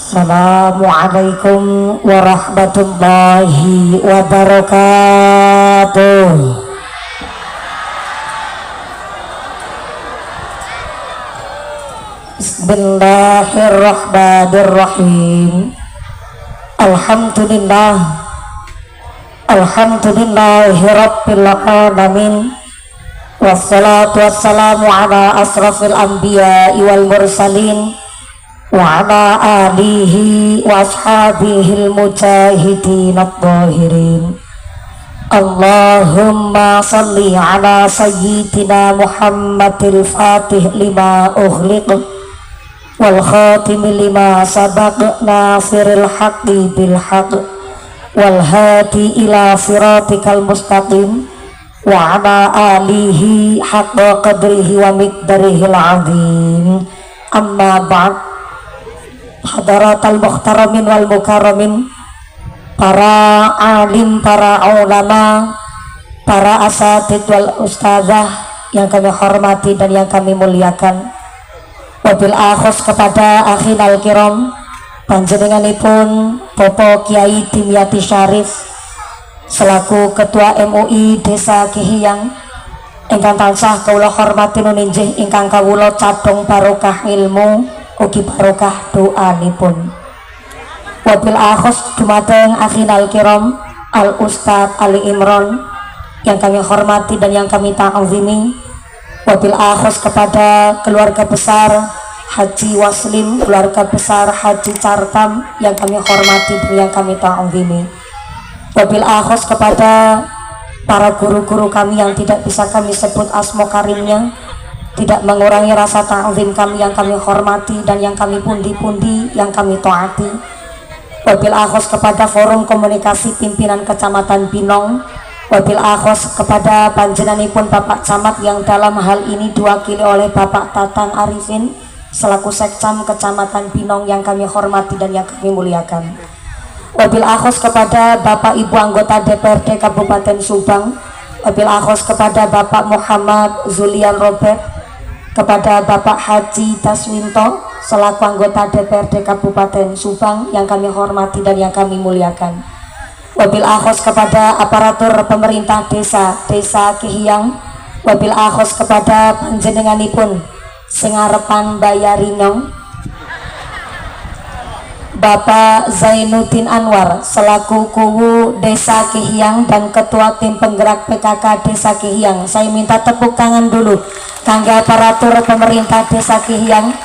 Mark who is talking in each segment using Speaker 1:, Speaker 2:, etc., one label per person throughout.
Speaker 1: Assalamualaikum warahmatullahi wabarakatuh. Bismillahirrahmanirrahim. Alhamdulillahirabbil alamin. Wassalatu wassalamu ala asrafil anbiya'i wal mursalin wa ala alihi wa ashabihil mujahidin at-tahirin. Allahumma salli ala sayyidina Muhammadil fatih lima ughliq wal khatim lima sabaq nasiril haqqi bil haqq wal hadi ila siratikal mustaqim wa ala alihi haqqa qadrihi wa miqdarihil azim. Amma ba'd. Hadaratal muhtaramin wal mukarramin, para alim, para ulama, para asatid wal ustazah yang kami hormati dan yang kami muliakan. Wabil akhos kepada akhinal kiram, panjenenganipun Bapak Kiai Dimyati Syarif selaku Ketua MUI Desa Kihiyang ingkang tansah kawula hormati nuninjih ingkang kawula cadhong barokah ilmu ugi barokah doanipun. Wabil akhos dumateng akhinal kiram Al Ustadz Ali Imron yang kami hormati dan yang kami ta'zimi. Wabil akhos kepada keluarga besar Haji Waslim, keluarga besar Haji Cartam yang kami hormati dan yang kami ta'zimi. Wabil akhos kepada para guru-guru kami yang tidak bisa kami sebut asma karimnya, tidak mengurangi rasa ta'zim kami yang kami hormati dan yang kami pundi-pundi yang kami taati. Wabil akhos kepada forum komunikasi pimpinan Kecamatan Binong. Wabil akhos kepada panjenenganipun Bapak Camat yang dalam hal ini diwakili oleh Bapak Tatang Arifin selaku Sekcam Kecamatan Binong yang kami hormati dan yang kami muliakan. Wabil akhos kepada Bapak Ibu anggota DPRD Kabupaten Subang. Wabil akhos kepada Bapak Muhammad Zulian Robert, kepada Bapak Haji Taswinto selaku anggota DPRD Kabupaten Subang yang kami hormati dan yang kami muliakan. Wabil akhos kepada aparatur pemerintah Desa Kihiyang. Wabil akhos kepada panjenenganipun Singarepan Bayarinong, Bapak Zainuddin Anwar selaku Kuwu Desa Kihiyang dan Ketua Tim Penggerak PKK Desa Kihiyang. Saya minta tepuk tangan dulu kangge aparatur pemerintah Desa Kihiyang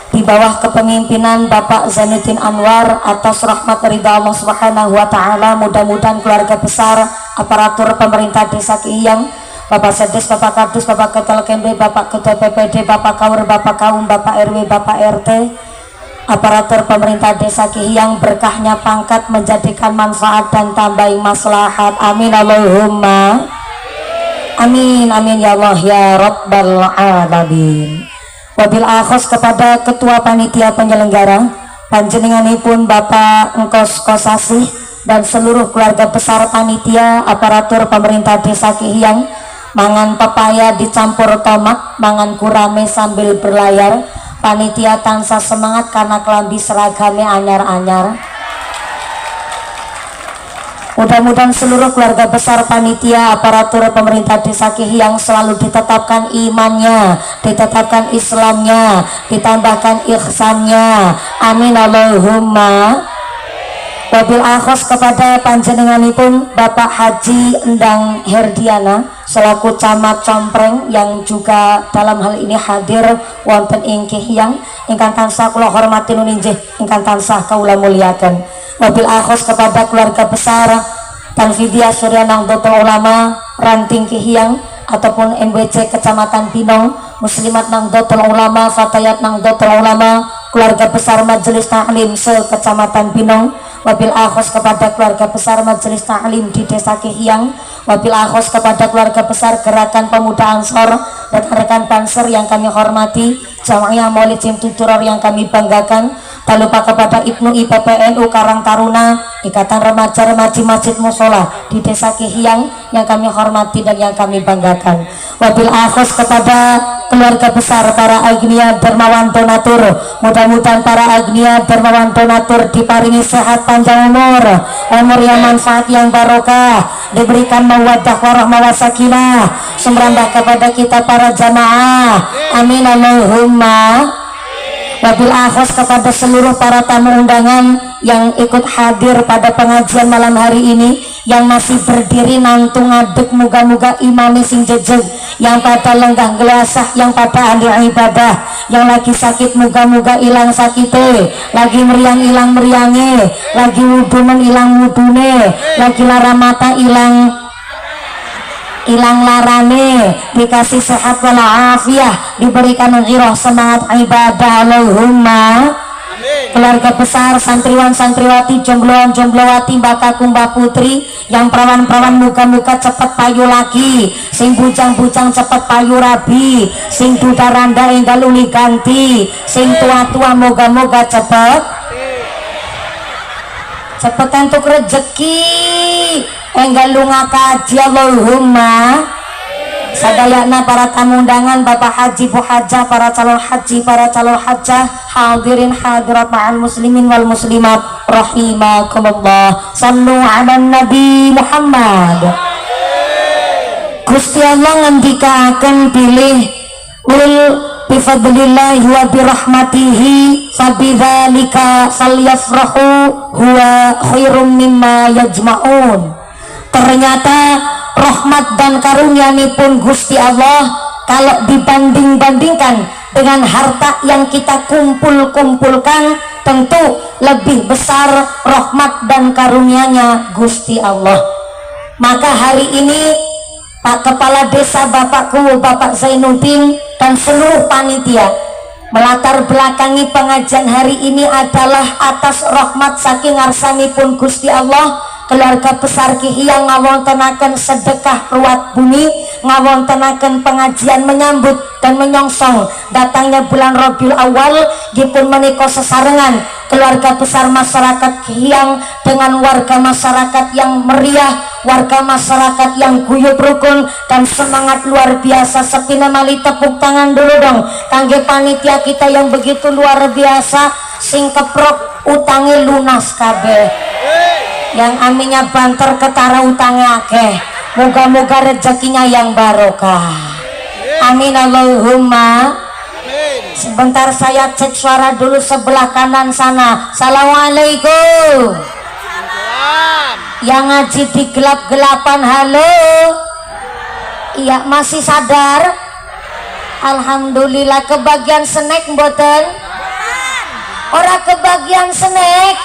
Speaker 1: di bawah kepemimpinan Bapak Zainuddin Anwar. Atas rahmat ridha Allah Subhanahu wa taala, mudah-mudahan keluarga besar aparatur pemerintah Desa Kihiyang, Bapak Sedes, Bapak Kadus, Bapak Ketua Kembe, Bapak Ketua PPD, Bapak Kaur, Bapak Kaum, Bapak RW, Bapak RT, aparatur pemerintah Desa Kihiyang berkahnya pangkat menjadikan manfaat dan tambahin maslahat. Amin Allahumma amin, amin ya Allah ya Rabbal alamin. Wabil akhos kepada Ketua Panitia Penyelenggara, panjenenganipun Bapak Engkos Kosasih dan seluruh keluarga besar panitia aparatur pemerintah Desa Kihiyang, mangan pepaya dicampur tomat, mangan gurame sambil berlayar. Panitia tansah semangat karena kelambi seragamnya anyar-anyar. Mudah-mudahan seluruh keluarga besar panitia aparatur pemerintah Desa Kihiyang selalu ditetapkan imannya, ditetapkan Islamnya, ditambahkan ihsannya. Amin Allahumma. Wabil akhos kepada panjenenganipun Bapak Haji Endang Herdiana selaku Camat Compreng yang juga dalam hal ini hadir wonten ing Kihiyang ingkang tansah kula hormati nuninjih ingkang tansah kula muliakan. Wabil akhos kepada keluarga besar Tanfidia Surya Nahdlatul Ulama Ranting Kihiyang ataupun MWC Kecamatan Binong, Muslimat Nahdlatul Ulama, Fatayat Nahdlatul Ulama, keluarga besar Majelis Ta'lim se-Kecamatan Binong. Wabil akhos kepada keluarga besar Majelis Ta'lim di Desa Kihiyang. Wabil akhos kepada keluarga besar Gerakan Pemuda Ansor, rekan-rekan Banser yang kami hormati, Jamaah Maulid Jim Tuduror yang kami banggakan. Tak lupa kepada Ibnu IPPNU Karang Taruna, Ikatan Remaja Remaji Masjid Musola di Desa Kihiyang yang kami hormati dan yang kami banggakan. Wabil akhos kepada keluarga besar para Agnia Dermawan Donatur, Mudah-mudahan para agnia dermawan donatur diparingi sehat panjang umur yang manfaat yang barokah, diberikan mawaddah warahmah wasakinah semrambah kepada kita para jamaah, amin Allahumma. Wabil akhos kepada seluruh para tamu undangan yang ikut hadir pada pengajian malam hari ini, yang masih berdiri nantung ngadeg, muga-muga imami sing jejeg, yang pada lenggah gelasah, yang pada ahli ibadah, yang lagi sakit muga-muga ilang sakite, lagi meriang ilang meriange, lagi wudunen ilang wudune, lagi lara mata ilang larane, dikasih sehat walafiah, diberikan ghirah semangat ibadah Allahumma. Keluarga besar, santriwan santriwati, jombloan jomblowati, mbak kakung mbak putri, yang perawan-perawan muka-muka cepet payu lagi, sing bujang-bujang cepet payu rabi, sing duda randa enggal uli ganti, sing tua-tua moga-moga cepet entuk rezeki, enggal lunga kaji Allahumma. Sadayana para tamu undangan, Bapak Haji, Bu Hajah, para calon haji, para calon hajah, hadirin hadirat ma'al muslimin wal muslimat rahimakumullah. Sallu ala Nabi Muhammad. Gusti Allah ngendika akan pilih ul bifadlillahi wa birahmatihi fabidzalika falyafrahu huwa khairum mimma yajma'un. Ternyata rahmat dan karunia-Ni pun Gusti Allah kalau dibanding-bandingkan dengan harta yang kita kumpulkan, tentu lebih besar rahmat dan karunia-Nya Gusti Allah. Maka hari ini Pak Kepala Desa Bapakku Bapak Zainuddin dan seluruh panitia melatar belakangi pengajian hari ini adalah atas rahmat saking ngarsanipun Gusti Allah. Keluarga besar Kihiyang ngawontenaken sedekah ruwat bumi, ngawontenaken pengajian menyambut dan menyongsong datangnya bulan Rabiul Awal, dipun menika sesarengan keluarga besar masyarakat Kihiyang dengan warga masyarakat yang meriah, warga masyarakat yang guyup rukun dan semangat luar biasa. Sepina mali tepuk tangan dulu dong kangge panitia kita yang begitu luar biasa, sing keprok utangi lunas kabeh, yang aminya banter ketara utangnya akeh, moga-moga rezekinya yang barokah, amin Allahumma. Sebentar saya cek suara dulu sebelah kanan sana. Assalamualaikum. Yang ngaji di gelap-gelapan, halo. Iya, masih sadar? Alhamdulillah. Kebagian snack mboten? Ora kebagian snack.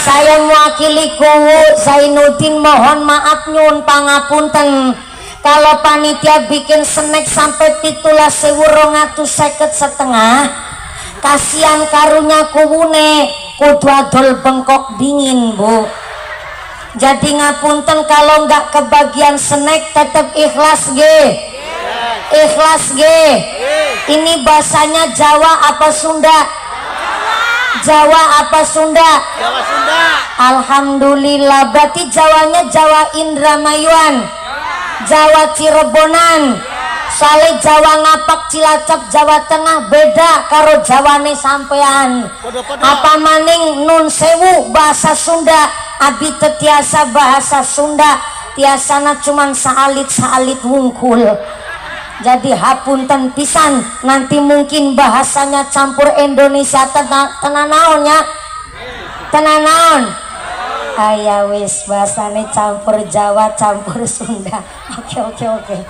Speaker 1: Saya mewakili kuwu Zainuddin mohon maaf nyun pangapunten kalau panitia bikin snack sampai 17.250 kasihan karunya kuwune kudu adol bengkok dingin Bu. Jadi ngapunten kalau nggak kebagian snack tetap ikhlas ge. Ikhlas ge. Ini bahasanya Jawa apa Sunda? Jawa apa Sunda?
Speaker 2: Jawa Sunda.
Speaker 1: Alhamdulillah, berarti Jawanya Jawa Indramayuan, Jawa Cirebonan, soalnya Jawa Ngapak Cilacap Jawa Tengah beda karo Jawane sampean. Apa maning nun sewu bahasa Sunda, abi tetiasa bahasa Sunda, tiasana cuman saalit-saalit wungkul. Jadi hapunten pisan, nanti mungkin bahasanya campur Indonesia tenanaonnya tenanaon aya wis bahasanya campur Jawa campur Sunda. Oke.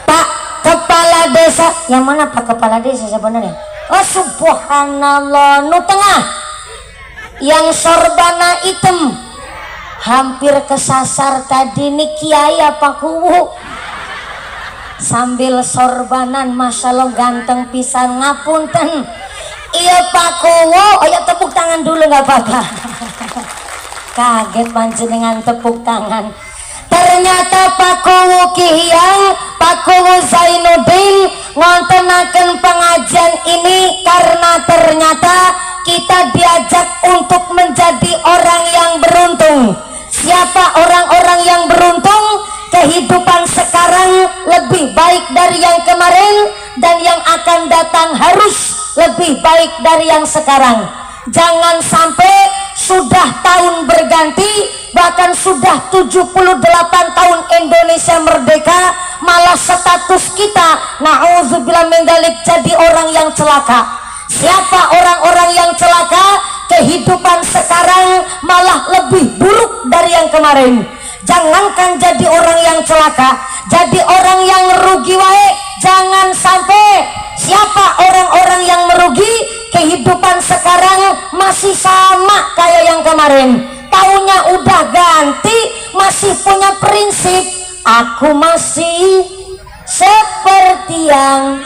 Speaker 1: Pak Kepala Desa yang mana Pak Kepala Desa sebenarnya? Oh subhanallah, nu tengah yang sorbana item hampir kesasar tadi nih kiai apa kuwu sambil sorbanan, masya Allah ganteng pisan. Ngapunten iya Pak Kuwo, ayo tepuk tangan dulu nggak apa-apa. Kaget panjenengan tepuk tangan. Ternyata Pak Kuwo Kihiyang, Pak Kuwo Zainuddin ngontenaken pengajian ini karena ternyata kita diajak untuk menjadi orang yang beruntung. Siapa orang-orang yang beruntung? Kehidupan sekarang lebih baik dari yang kemarin dan yang akan datang harus lebih baik baik dari yang sekarang. Jangan sampai sudah tahun berganti, bahkan sudah 78 tahun Indonesia merdeka, malah status kita na'udzubillah min dzalik jadi orang yang celaka. Siapa orang-orang yang celaka? Kehidupan sekarang malah lebih buruk dari yang kemarin. Jangankan jadi orang yang celaka, jadi orang yang rugi wae jangan sampai. Siapa orang-orang yang merugi? Kehidupan sekarang masih sama kayak yang kemarin, tahunnya udah ganti, masih punya prinsip aku masih seperti yang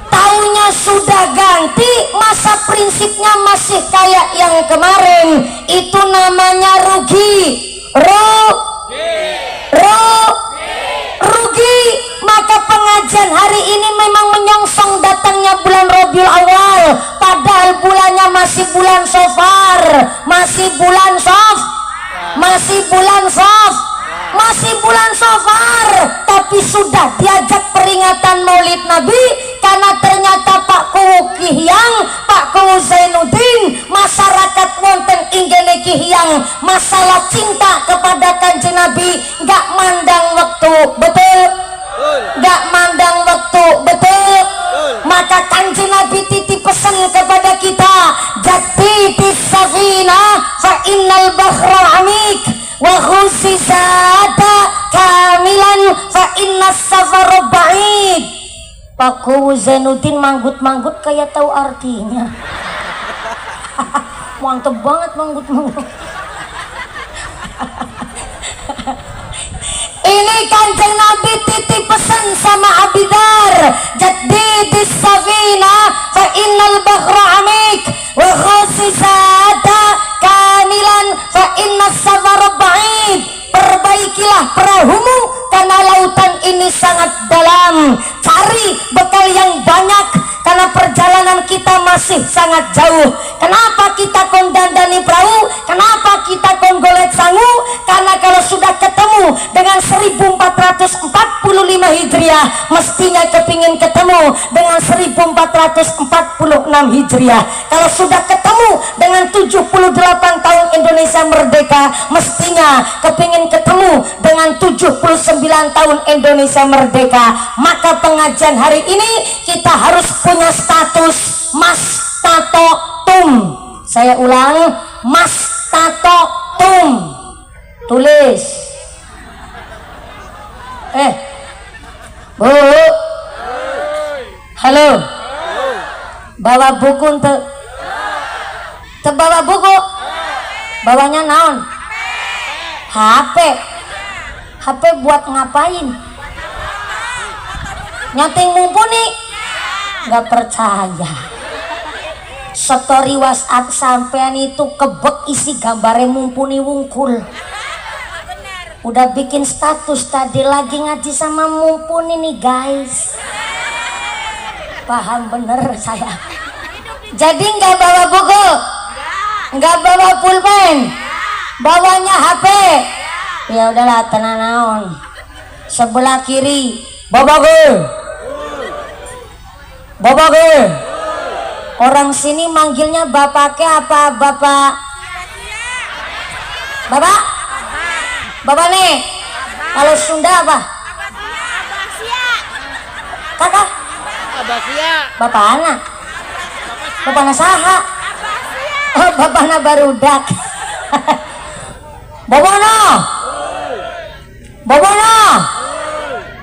Speaker 1: tahunnya sudah ganti, masa prinsipnya masih kayak yang kemarin. Itu namanya rugi. Rugi. Maka pengajian hari ini memang menyongsong datangnya bulan Rabiul Awal, padahal bulannya masih bulan Safar, masih bulan Safar, tapi sudah diajak peringatan Maulid Nabi karena ternyata Pak Kuwu Kihyang, Pak Kuwu Zainuddin, masyarakat wonten inggene Kihyang masalah cinta kepada Kanjeng Nabi nggak mandang waktu, betul? Nggak mandang waktu, betul? Maka Kanjeng Nabi titip pesan kepada kita, jadidis safina fa innal bahra amik wa khusizata kamilan fa innas safara ba'id. Pak Kuwu Zainuddin manggut-manggut kayak tahu artinya. Mantep banget manggut-manggut. Ini Kanjeng Nabi titip pesan sama Abidar, jadidis safina fa innal bahra amik wa khusizata kamilan fa innas safara ba'id. Perbaikilah perahumu karena lautan ini sangat dalam. Cari bekal yang banyak karena perjalanan kita masih sangat jauh. Kenapa kita kondandani perahu? Kenapa kita golek sangu? Karena kalau sudah ketemu dengan 1445 Hijriah, mestinya kepingin ketemu dengan 1446 Hijriah. Kalau sudah ketemu dengan 78 tahun Indonesia merdeka, mestinya kepingin ketemu dengan 79 tahun Indonesia merdeka. Maka pengajian hari ini kita harus punya status Mas Tato Tum. Saya ulang, Mas Tato Tum. Tulis. Bu. Halo. Bawa buku untuk bawa buku. Bawanya naon? HP. HP buat ngapain? Nyating mumpuni? Nggak percaya. Story WhatsApp sampean itu kebek isi gambarnya mumpuni wungkul. Udah bikin status tadi lagi ngaji sama mumpuni nih guys. Paham bener saya. Jadi nggak bawa buku, nggak bawa pulpen, bawanya HP. Ya udahlah, tenang naon. Sebelah kiri, bawa gue. Orang sini manggilnya bapaknya apa bapak? Bapak nih. Kalau Sunda apa? Kakak? Bapak anak. Bapak anak saha? Oh, bapak anak barudak. Bapak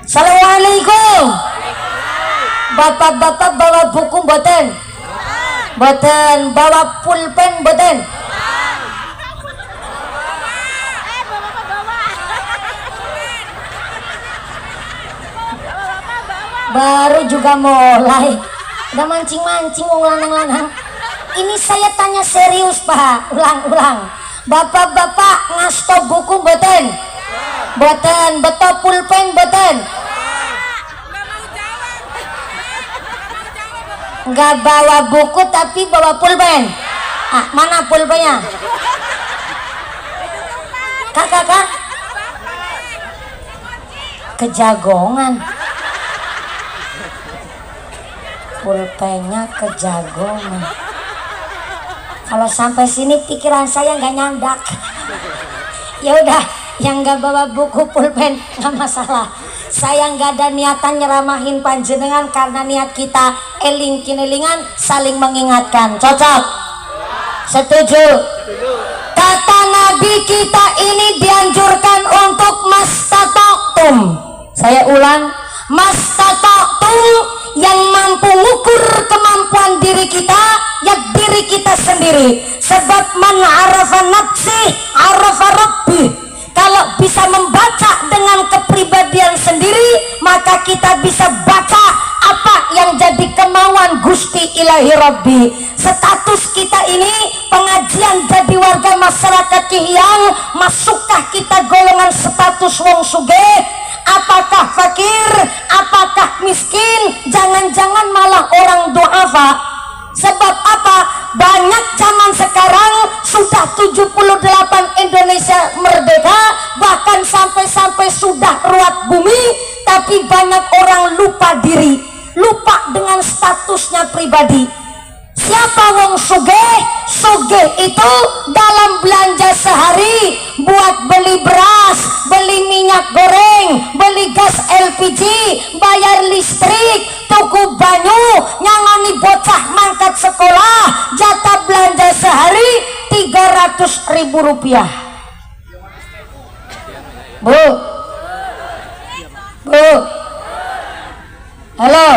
Speaker 1: Assalamualaikum. Bapak-bapak bawa buku boten? Boten. Bawa pulpen boten? Baru juga mulai. Udah mancing-mancing wong lanang-lanang. Ini saya tanya serius Pak. Ulang. Bapak-bapak ngasto buku boten? Boten. Beto pulpen boten? Nggak bawa buku tapi bawa pulpen. Mana pulpennya? Kakak kejagongan. pulpennya kejagongan. Kalau sampai sini pikiran saya nggak nyandak. Ya udah, yang nggak bawa buku pulpen nggak masalah. Saya nggak ada niatan nyeramahin panjenengan karena niat kita eling kinelingan saling mengingatkan. Cocok? Setuju? Kata Nabi kita ini dianjurkan untuk mastata'tum. Saya ulang, mastata'tum, yang mampu mengukur kemampuan diri kita ya diri kita sendiri. Sebab man arafa nafsi arafa rabbi. Kalau bisa membaca dengan kepribadian sendiri, maka kita bisa baca apa yang jadi kemauan Gusti Ilahi Rabbi. Status kita ini pengajian jadi warga masyarakat Kihiyang, masukkah kita golongan status wong sugih? Apakah fakir? Apakah miskin? Jangan-jangan malah orang duafa. Sebab apa? Banyak zaman sekarang sudah 78 Indonesia merdeka, bahkan sampai sudah ruat bumi, tapi banyak orang lupa diri, lupa dengan statusnya pribadi. Siapa wong sugih? Sugih itu dalam belanja sehari buat beli beras, beli minyak goreng, beli gas LPG, bayar listrik, tuku banyu, nyangoni bocah mangkat sekolah, jatah belanja sehari 300.000 rupiah. Bu, halo,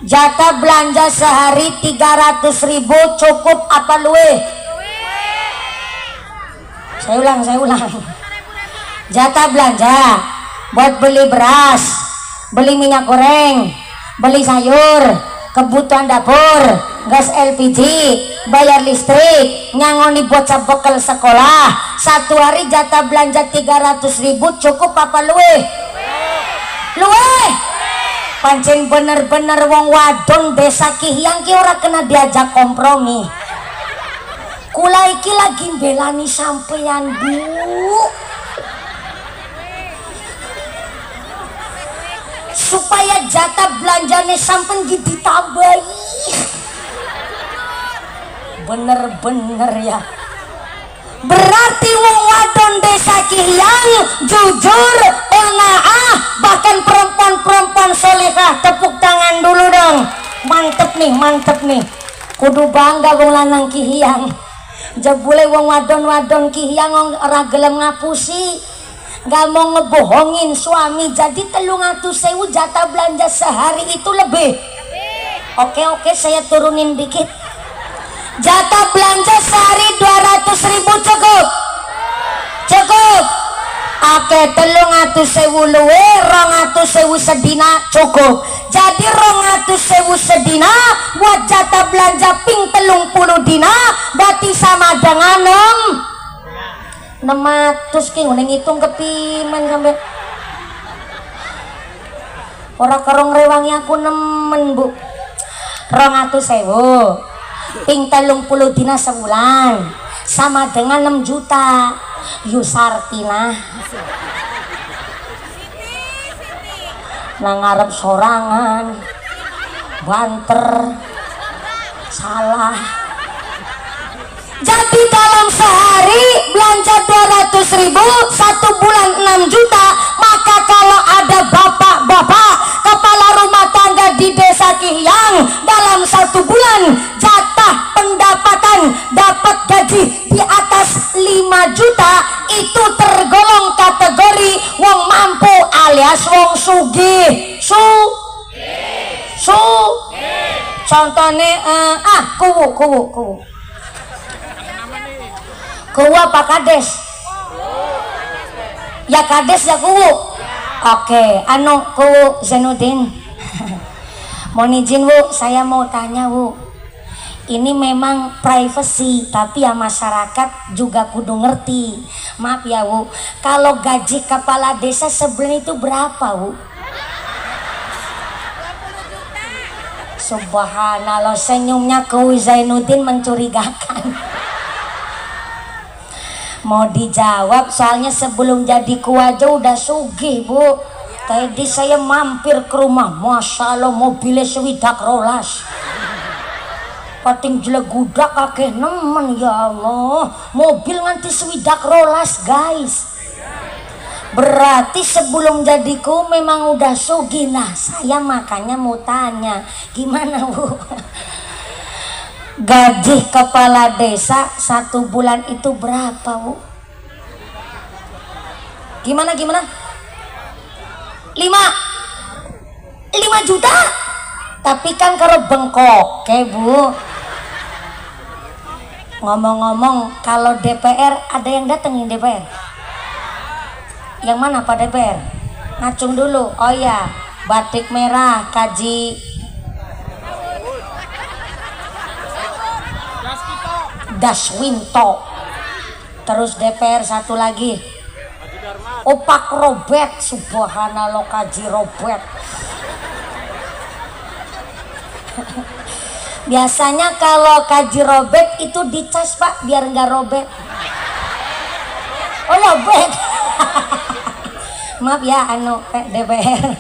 Speaker 1: jatah belanja sehari 300.000 cukup apa luwe? Saya ulang. Jatah belanja buat beli beras, beli minyak goreng, beli sayur, kebutuhan dapur, gas LPG, bayar listrik, nyangoni bocah bekal sekolah. Satu hari jatah belanja 300.000 cukup apa luwe? Luwe. Pancen bener-bener wong wadon desa Kihiyang ki ora kena diajak kompromi. Kula iki lagi mbelani sampeyan, Bu. Supaya jatah belanjane sampean ditambahi. Bener-bener ya. Berarti wong wadon desa Kihiyang jujur, qanaah, bahkan perempuan-perempuan solehah, tepuk tangan dulu dong. Mantep nih. Kudu bangga wong lanang Kihiyang. Jebule wong wadon-wadon Kihiyang ora gelem ngapusi, nggak mau ngebohongin suami. Jadi 300.000 jatah belanja sehari itu lebih. Oke, saya turunin dikit. Jatah belanja sehari 200.000 cukup. Oke, 300.000 luwe, 200.000 sedina cukup. Jadi 200.000 sedina buat jatah belanja ping 30 dina, berarti sama dengan 600 ki ngene ngitung kepimen sampe. Ora kerong rewangi aku nemen, Bu. 200.000 ping 30 dina sebulan sama dengan 6 juta. Yusartina nangarep sorangan banter salah. Jadi dalam sehari belanja 200.000, 1 bulan 6 juta. Maka kalau ada bapak-bapak kepala rumah tangga di desa Kihiyang dalam 1 bulan jatah pendapatan dapat gaji di atas 5 juta, itu tergolong kategori wong mampu alias wong sugih. Contohnya kuwu apa kades? Ya kades ya kuwu. Oke, kuwu Zainuddin. Mohon izin, Bu, saya mau tanya, Bu. Ini memang privacy, tapi ya masyarakat juga kudu ngerti. Maaf ya, Bu, kalau gaji kepala desa sebulan itu berapa, Bu? Subhanallah, senyumnya ke Zainuddin mencurigakan. Mau dijawab, soalnya sebelum jadi ku aja udah sugih, Bu. Tadi saya mampir ke rumah, Masya Allah mobilnya swidak rolas. Pating jelek gudak kakek nemen, ya Allah. Mobil nganti swidak rolas guys. Berarti sebelum jadiku memang udah sugih. Nah saya makanya mau tanya, gimana Bu? Gaji kepala desa 1 bulan itu berapa Bu? Gimana? 5 juta? Tapi kan kalau bengkok Bu. Ngomong-ngomong, kalau DPR ada yang datengin DPR? Yang mana Pak DPR? Ngacung dulu. Oh ya, batik merah Kaji Daswinto. Terus DPR satu lagi Opak Robert. Subhanallah Kaji Robert. Biasanya kalau Kaji Robert itu dicas Pak biar nggak robek. Oh robek. Maaf ya DPR.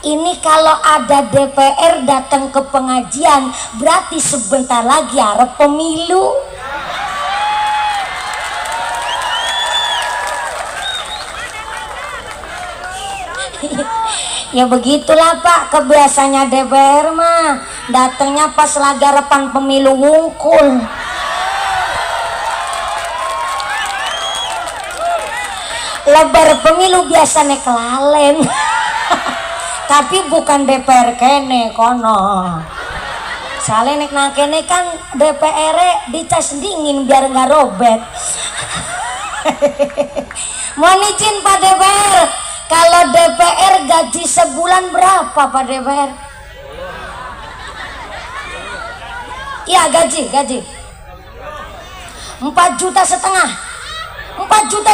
Speaker 1: Ini kalau ada DPR datang ke pengajian berarti sebentar lagi harap pemilu. Ya begitulah Pak, kebiasaannya DPR mah datangnya pas lagi harapan pemilu wungkul. Lebar pemilu biasanya kelalen. Tapi bukan DPR kene kono. Soalnya nek kene kan DPR dicas dingin biar nggak robek. Mohon izin Pak DPR, kalau DPR gaji sebulan berapa Pak DPR? Iya gaji 4,5 juta. 4,5 juta,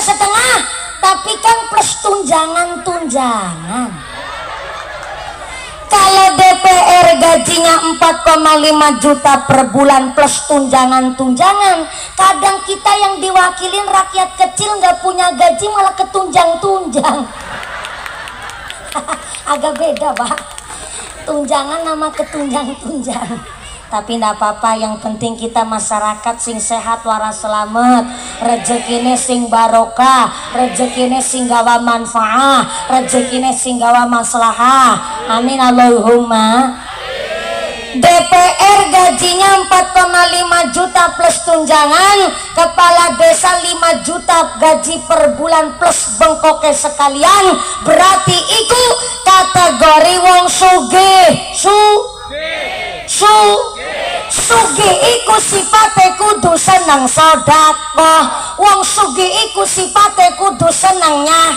Speaker 1: tapi kan plus tunjangan. Kalau DPR gajinya 4,5 juta per bulan plus tunjangan, kadang kita yang diwakilin rakyat kecil nggak punya gaji malah ketunjang. Agak beda Pak, tunjangan sama ketunjang. Tapi ndak apa-apa, yang penting kita masyarakat sing sehat waras selamat, rezekine sing barokah, rezekine sing gawa manfaat, rezekine sing gawa maslahah. Amin Allahumma. DPR gajinya 4,5 juta plus tunjangan, kepala desa 5 juta gaji per bulan plus bengkoke sekalian, berarti itu kategori wong sugih. Sugih iku sifate kudu seneng sedekah. Wong sugih iku sifate kudu seneng nyah.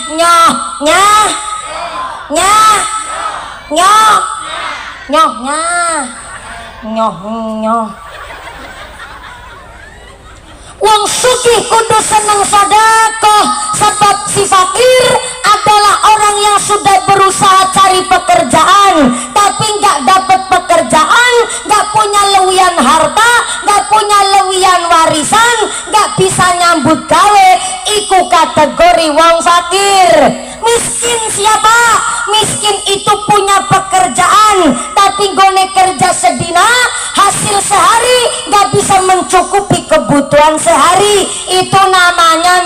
Speaker 1: Wong sugih kudu seneng sedekah, sebab si fakir adalah orang yang sudah berusaha cari pekerjaan tapi nggak dapat pekerjaan, nggak punya lewian harta, nggak punya lewian warisan, nggak bisa nyambut gawe, iku kategori wong fakir. Miskin siapa? Miskin itu punya pekerjaan tapi gone kerja sedina, hasil sehari nggak bisa mencukupi kebutuhan sehari, itu namanya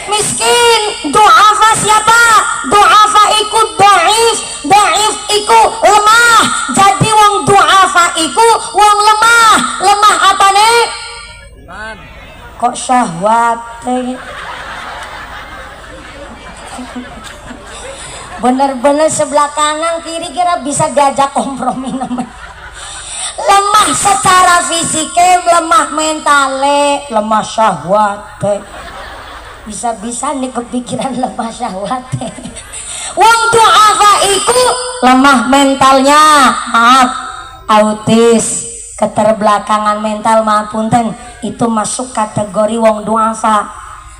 Speaker 1: miskin. Du'afa siapa? Du'afa iku dhaif iku lemah. Jadi wong du'afa iku wong lemah apa nih? Kok syahwat bener-bener sebelah kanan kiri kira bisa diajak kompromi namanya. Lemah secara fisiknya, lemah mentale, lemah syahwat. Bisa-bisa nih kepikiran lemah syahwat. Wong du'afa iku lemah mentalnya, maaf, autis, keterbelakangan mental, maaf punten, itu masuk kategori wong du'afa.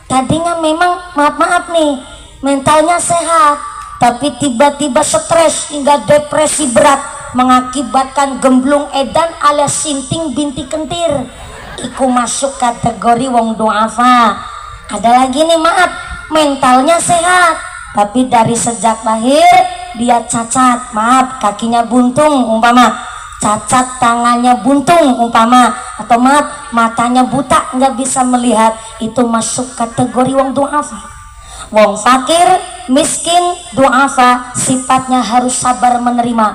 Speaker 1: Tadinya memang maaf nih mentalnya sehat, tapi tiba-tiba stres hingga depresi berat mengakibatkan gemblung edan alias sinting binti kentir, iku masuk kategori wong du'afa. Ada lagi nih maaf, mentalnya sehat, tapi dari sejak lahir dia cacat, maaf kakinya buntung umpama, cacat tangannya buntung umpama, atau maaf matanya buta nggak bisa melihat, itu masuk kategori wong duafa. Wong fakir, miskin, duafa sifatnya harus sabar menerima,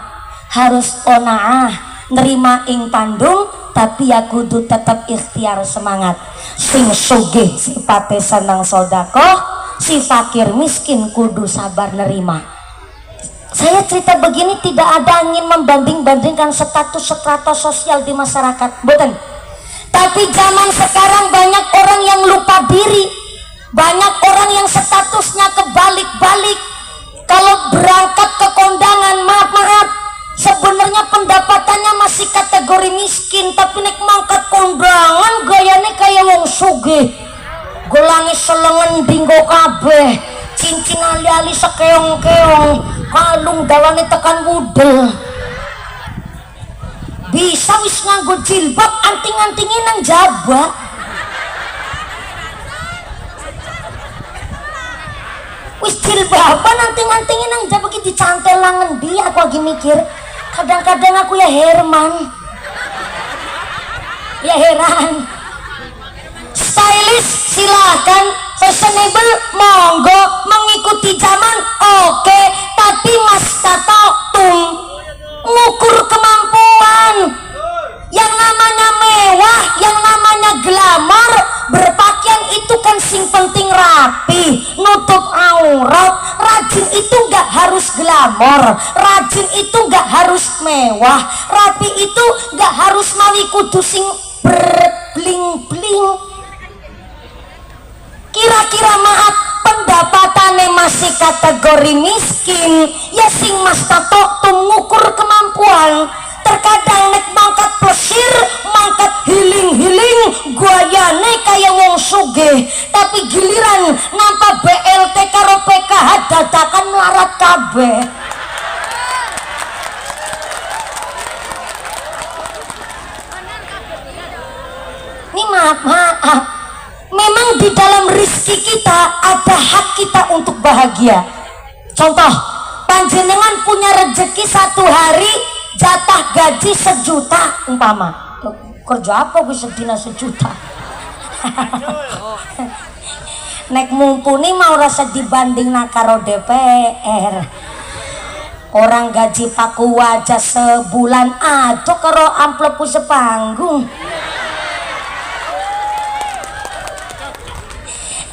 Speaker 1: harus onaah nerima ing pandung, tapi ya kudu tetap ikhtiar semangat. Sing sugih sifatnya senang sodakoh, si fakir miskin kudu sabar nerima. Saya cerita begini tidak ada ingin membanding-bandingkan status strata sosial di masyarakat, betul. Tapi zaman sekarang banyak orang yang lupa diri, banyak orang yang statusnya kebalik-balik. Kalau berangkat ke kondangan, maaf sebenarnya pendapatannya masih kategori miskin, tapi nek mangkat kondangan gayanya kayak wong sugih, gelangi selengen dinggo kabeh, cincin ali-ali sekeong-keong, kalung dawane tekan budel, bisa wis nganggo jilbab anting-antingin nang jaba. Wis jilbaban anting-antingin nang jaba ki dicantel langen dia. Aku lagi mikir, kadang-kadang aku ya Herman, ya heran. Stylish silakan, fashionable monggo, mengikuti zaman oke, tapi Mas Tato ngukur kemampuan. Yang namanya mewah, yang namanya glamor, berpakaian itu kan sing penting rapi, nutup aurat. Rajin itu nggak harus glamor, rajin itu nggak harus mewah, rapi itu nggak harus mawi kudu sing berbling-bling. Kira-kira maaf pendapatannya masih kategori miskin, ya sing Mas Tato ngukur kemampuan. Terkadang nek mangkat plesir, mangkat hiling-hiling, guayane kayak wong sugih, tapi giliran nampak BLT karo PKH dadakan melarat kabeh. Ini maaf, memang di dalam rizki kita ada hak kita untuk bahagia. Contoh, panjenengan punya rezeki satu hari jatah gaji 1 juta umpama. Kerja apa gue sedina 1 juta? Nek mumpuni mau rasa dibanding nakaro DPR. Orang gaji paku wajah sebulan aduh karo amplopku sepanggung.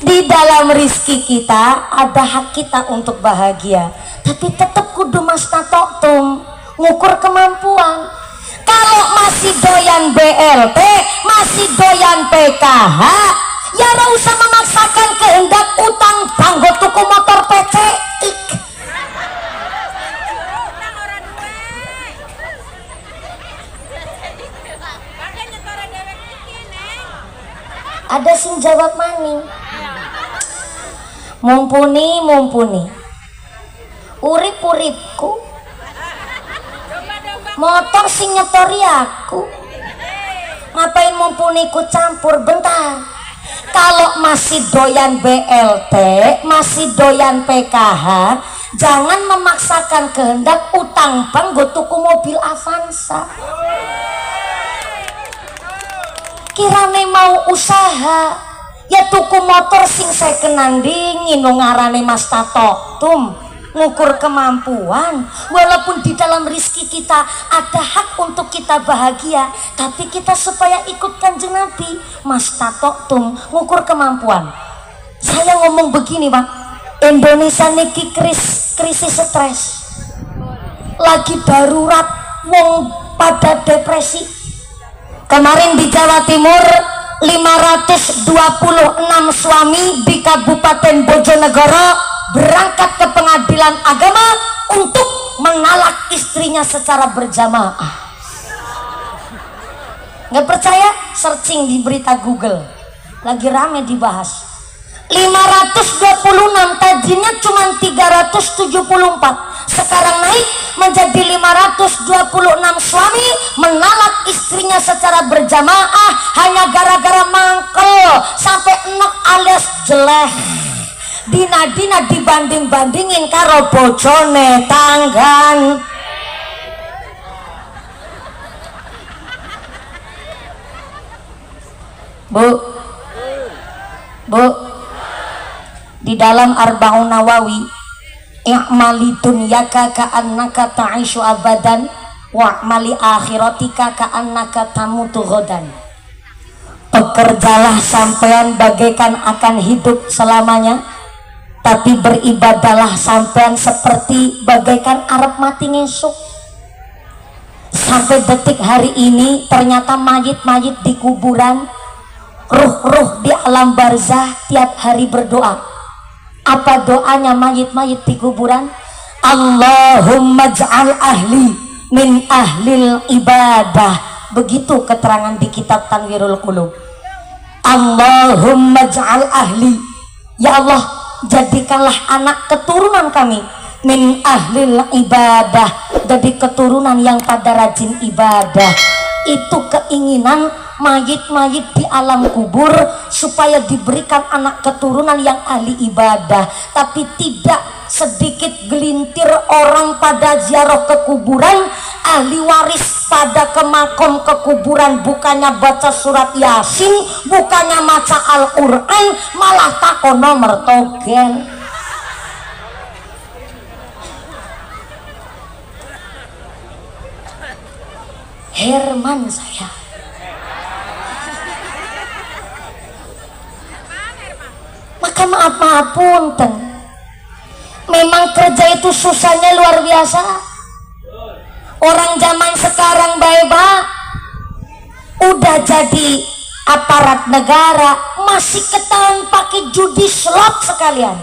Speaker 1: Di dalam rizki kita ada hak kita untuk bahagia, tapi tetap kudu Mas Tato ngukur kemampuan. Kalau masih doyan BLT, masih doyan PKH, ya ora usah memaksakan kehendak utang banggo tuku motor PC. Ada sing jawab maning. Mumpuni urip-uripku, motor sing nyetori aku, ngapain mumpuni ku campur. Bentar, kalau masih doyan BLT, masih doyan PKH, jangan memaksakan kehendak utang bank go tuku mobil Avanza. Kirane mau usaha, ya tuku motor sing second dingin ngarane Mas Tato ngukur kemampuan. Walaupun di dalam rizki kita ada hak untuk kita bahagia, tapi kita supaya ikut Kanjeng Nabi, Mas Tato ngukur kemampuan. Saya ngomong begini Pak, Indonesia niki krisis stres, lagi darurat, wong pada depresi. Kemarin di Jawa Timur 526 suami di Kabupaten Bojonegoro berangkat ke pengadilan agama untuk menalak istrinya secara berjamaah. Nggak percaya? Searching di berita Google, lagi rame dibahas. 526 tadinya cuma 374, sekarang naik menjadi 526 suami menalak istrinya secara berjamaah hanya gara-gara mangkel sampai enak alias jelek. dina-dina dibanding-bandingin karo bojone tanggan. Bu, di dalam Arba'un Nawawi, i'mali dunyaka ka'annaka ta'ishu abadan wa'mali akhiratika ka'annaka tamutu ghadan. Bekerjalah sampean bagaikan akan hidup selamanya, tapi beribadalah sampean seperti bagaikan arep mati ngesuk. Sampai detik hari ini ternyata mayit-mayit di kuburan, ruh-ruh di alam barzah tiap hari berdoa. Apa doanya mayit-mayit di kuburan? Allahumma ja'al ahli min ahlil ibadah. Begitu keterangan di kitab Tanwirul Qulub. Allahumma ja'al ahli, ya Allah jadikanlah anak keturunan kami min ahlil ibadah, jadi keturunan yang pada rajin ibadah. Itu keinginan mayit-mayit di alam kubur, supaya diberikan anak keturunan yang ahli ibadah. Tapi tidak sedikit gelintir orang pada ziarah ke kuburan, ahli waris pada ke makom ke kuburan, bukannya baca surat Yasin, bukannya maca Al-Quran, malah takono mertogen. Herman saya. Maka maaf punten, memang kerja itu susahnya luar biasa. Orang zaman sekarang baik-baik udah jadi aparat negara, masih ketahuan pakai judi slot sekalian.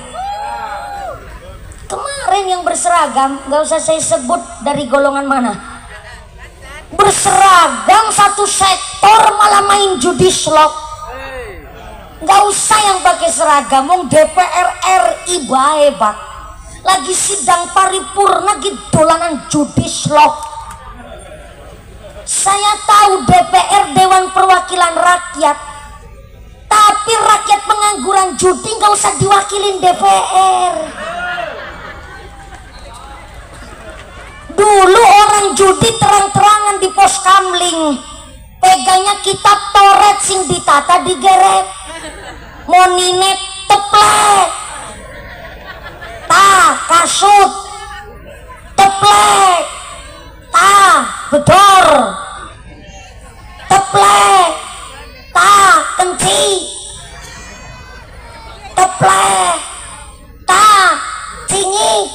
Speaker 1: Kemarin yang berseragam, gak usah saya sebut dari golongan mana, berseragam satu sektor malah main judi slot. Gak usah yang pakai seragam, wong DPR RI bae-bae lagi sidang paripurna gitu dolanan judi slot. Saya tahu DPR Dewan Perwakilan Rakyat, tapi rakyat pengangguran judi gak usah diwakilin DPR. Dulu orang judi terang-terangan di pos kamling, pegangnya kitab Toret sing ditata digeret, moninet teplek, tah kasut teplek, tah bedor teplek, tah kenci teplek, tah cingik.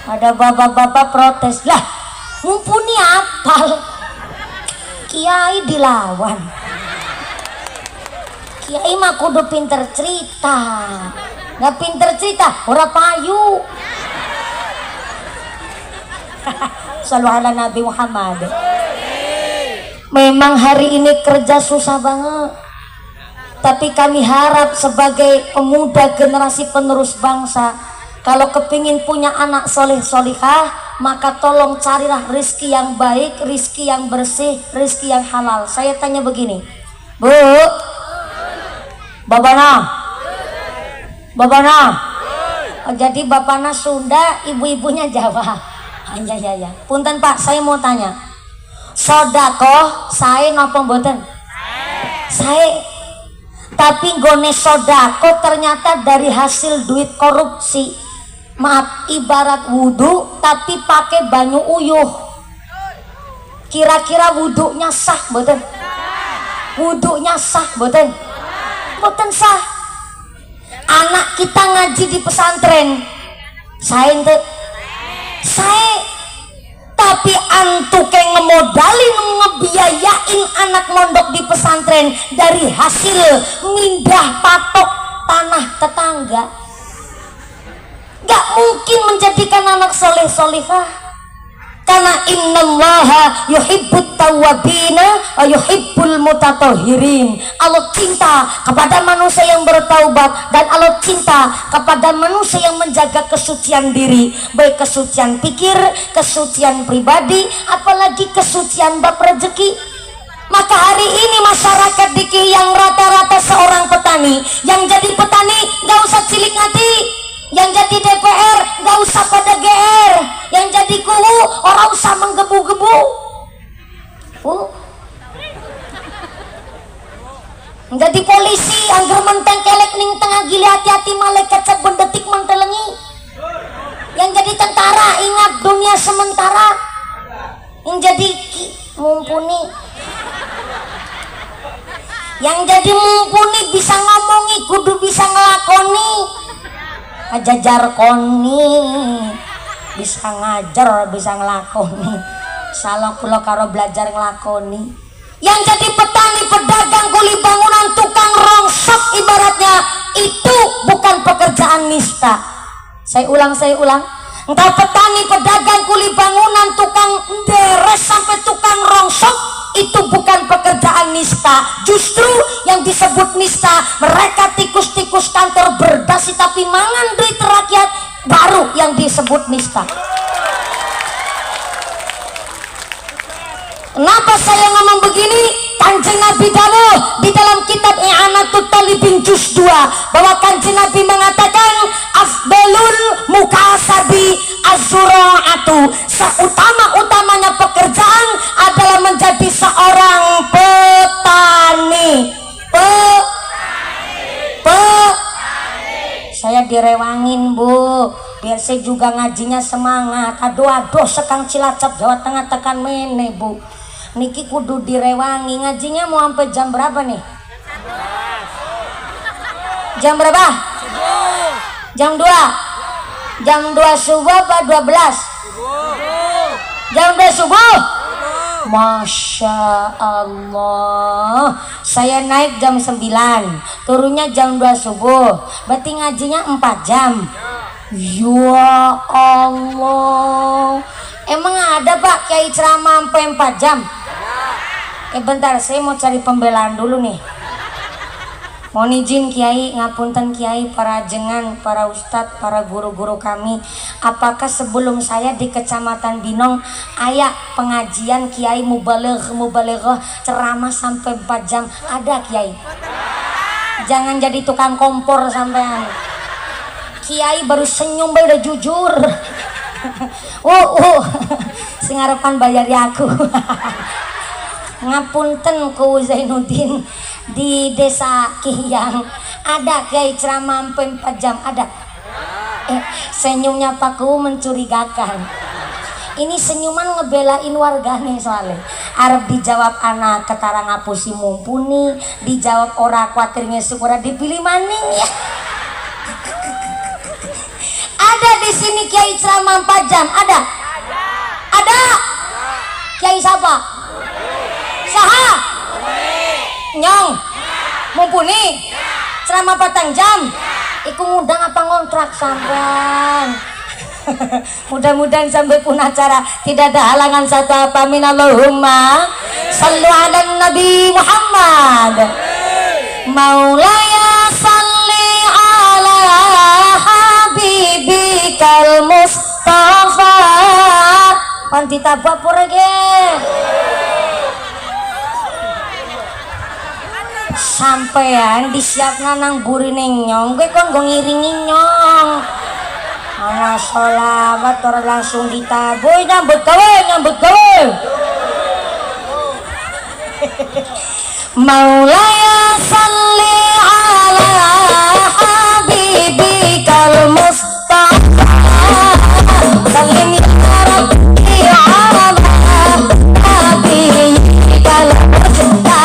Speaker 1: Ada bapak-bapak protes, lah mumpuni apal, kiai dilawan. Kiai mah kudu pinter cerita, nggak pinter cerita ora payu. Shallu ala Nabi Muhammad. Memang hari ini kerja susah banget, tapi kami harap sebagai pemuda generasi penerus bangsa, kalau kepingin punya anak soleh solihah, maka tolong carilah rizki yang baik, rizki yang bersih, rizki yang halal. Saya tanya begini, Bu, Babana, oh, jadi Bapana Sunda, ibu-ibunya Jawa. Ya. Punten Pak, saya mau tanya, sodakoh saya napa mboten? Saya, tapi gone sodakoh ternyata dari hasil duit korupsi. Maaf, ibarat wudhu tapi pakai banyu uyuh. Kira-kira wudhunya sah mboten? Wudhunya sah mboten? Mboten sah. Anak kita ngaji di pesantren, saya ente, saya, tapi antu kayak ngemodalin ngebiayain anak mondok di pesantren dari hasil mindah patok tanah tetangga. Gak mungkin menjadikan anak soleh solihah, karena innallaha yuhibbut tawwabina wa yuhibbul mutatahhirin. Allah cinta kepada manusia yang bertaubat, dan Allah cinta kepada manusia yang menjaga kesucian diri, baik kesucian pikir, kesucian pribadi, apalagi kesucian bab rezeki. Maka hari ini masyarakat diki yang rata-rata seorang petani, yang jadi petani nggak usah cilik hati, yang jadi DPR nggak usah pada GR, yang jadi kuwu orang usah menggebu-gebu. Jadi polisi angger menteng kelek ning tengah gili hati-hati malaikat sabun detik mentelengi. Yang jadi tentara ingat dunia sementara. Yang jadi mumpuni, yang jadi mumpuni bisa ngomongi kudu bisa ngelakoni. Ajajar koni bisa ngajar bisa ngelakoni. Salah kula karo belajar ngelakoni. Yang jadi petani, pedagang, kuli bangunan, tukang rongsok ibaratnya itu bukan pekerjaan nista. Saya ulang entah petani, pedagang, kuli bangunan, tukang deres sampai tukang rongsok itu bukan pekerjaan nista. Justru yang disebut nista mereka tikus-tikus kantor berdasi tapi mangan duit rakyat, baru yang disebut nista. Kenapa saya ngomong begini? Kanjeng Nabi dawuh di dalam kitab I'anatul Talibin juz 2 bahwa Kanjeng Nabi mengatakan afdalul mukasabi az-zura'atu, seutama-utamanya pekerjaan adalah menjadi seorang petani. Saya direwangin Bu, biar saya juga ngajinya semangat. Aduh sekang Cilacap Jawa Tengah tekan mene Bu. Niki kudu direwangi. Ngajinya mau sampai jam berapa nih? Jam berapa? Jam 2. Jam 2 subuh apa 12? Jam 2 subuh? Masya Allah. Saya naik jam 9, turunnya jam 2 subuh. Berarti ngajinya 4 jam. Ya Allah. Emang ada Pak Kiai ceramah sampai 4 jam? Bentar, saya mau cari pembelaan dulu nih. Mohon izin Kiai, ngapunten Kiai, para jengan, para ustadz, para guru-guru kami. Apakah sebelum saya di Kecamatan Binong aya pengajian Kiai mubalighah ceramah sampai 4 jam? Ada Kiai? Jangan jadi tukang kompor sampean. Kiai baru senyum udah jujur. Sing ngarepan bayari aku. Ngapunten ku Zainuddin, di desa Kiyang ada Kiai ceramah sampai 4 jam ada. Senyumnya Pak Ku mencurigakan. Ini senyuman ngebelain warganya soalnya. Arab dijawab anak ketara ngapusi mumpuni, dijawab ora kuatirnya syukur dipilih maning ya. Ada di sini Kiai ceramah 4 jam ada? Ada. Kiai siapa? Saha? Nyong mumpuni ceramah 4 jam. Iku ngundang apa ngontrak sampean? Mudah-mudahan sampai pun acara tidak ada halangan satu apa minallahumma sallu ala Nabi Muhammad. Maulaya salli ala habibikal Mustafa. Pantita bapur ge. Sampean disiapna nang burining nyong, gue kon go ngiringi nyong. Ana sholawat orang langsung ditaboy nyambut gawe. Maulaya salli ala habibikal Mustafa. Sallim ya Rabbi ala habibikal Mustafa.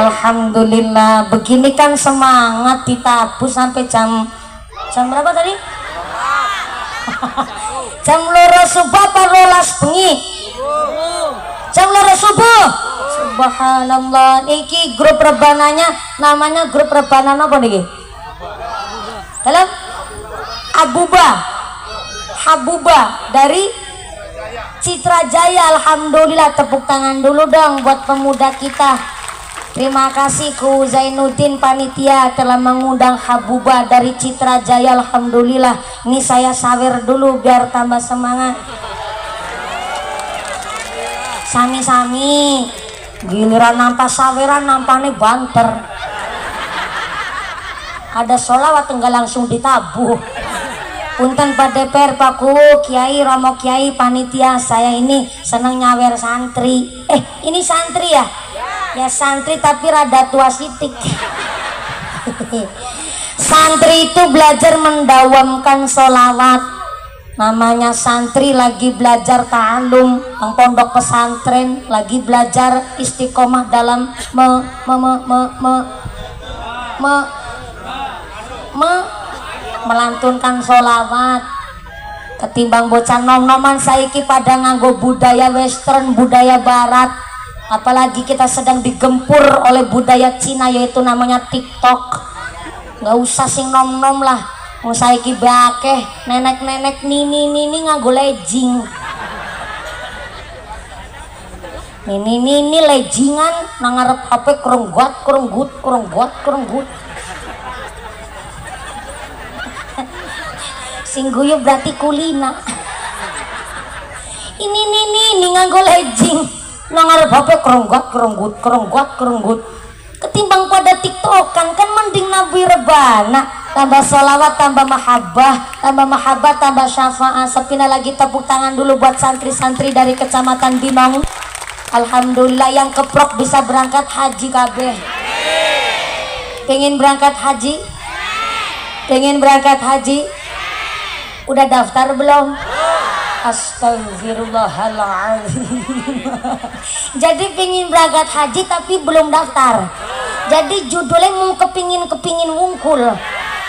Speaker 1: Alhamdulillah. Begini kan semangat ditabuh sampai jam berapa tadi? Jam 2 subuh apa 12 bengi? Jam 2 subuh. Subhanallah. Iki grup rebananya namanya grup rebanan apa niki? Dalam Habuba dari Citra Jaya. Alhamdulillah, tepuk tangan dulu dong buat pemuda kita. Terima kasih ku Zainuddin panitia telah mengundang Habuba dari Citra Jaya. Alhamdulillah. Ini saya sawer dulu biar tambah semangat. Sami-sami giliran nampak saweran nampane banter. Ada sholawat enggak langsung ditabuh. Punten Pak DPR, Pak Kuwu, Kiai, Romo Kiai, panitia, saya ini seneng nyawer santri. Ini santri ya? Ya santri tapi rada tua sitik. Santri itu belajar mendawamkan sholawat. Namanya santri lagi belajar ta'alum, pondok pesantren lagi belajar istiqomah dalam melantunkan sholawat. Ketimbang bocah nom-noman saiki pada nganggo budaya western, budaya barat, apalagi kita sedang digempur oleh budaya Cina yaitu namanya TikTok. Nggak usah sing nom-nom lah, mau saiki bakeh nenek-nenek nini nganggo legging, nini leggingan nangarep HP kerenggut. Sing guyu berarti kulina. Ini nganggo legging nangarep HP kerenggut. Ketimbang pada tiktokan kan mending nabi rebana, tambah sholawat, tambah mahabbah, tambah syafaat. Sepina lagi tepuk tangan dulu buat santri-santri dari kecamatan Binong. Alhamdulillah yang keprok bisa berangkat haji kabeh. Pengen berangkat haji? Udah daftar belum? Astagfirullahaladzim. Jadi pengen berangkat haji tapi belum daftar. Jadi judulnya mau kepingin wungkul.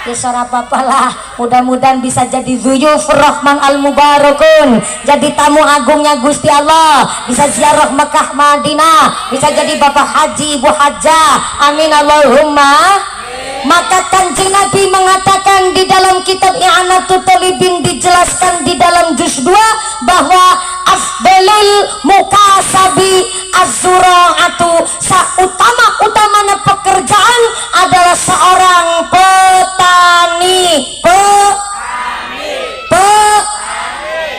Speaker 1: Ya sora papalah, mudah-mudahan bisa jadi Zuyuf Rahman Al-Mubarakun, jadi tamu agungnya Gusti Allah, bisa ziarah Mekah Madinah, bisa jadi Bapak Haji Ibu Hajjah. Amin Allahumma. Maka Kanjeng Nabi mengatakan di dalam kitab I'anatul Talibin, dijelaskan di dalam juz 2 bahwa afdalul mukasabi az-zura'atu, utama-utamanya pekerjaan adalah seorang petani.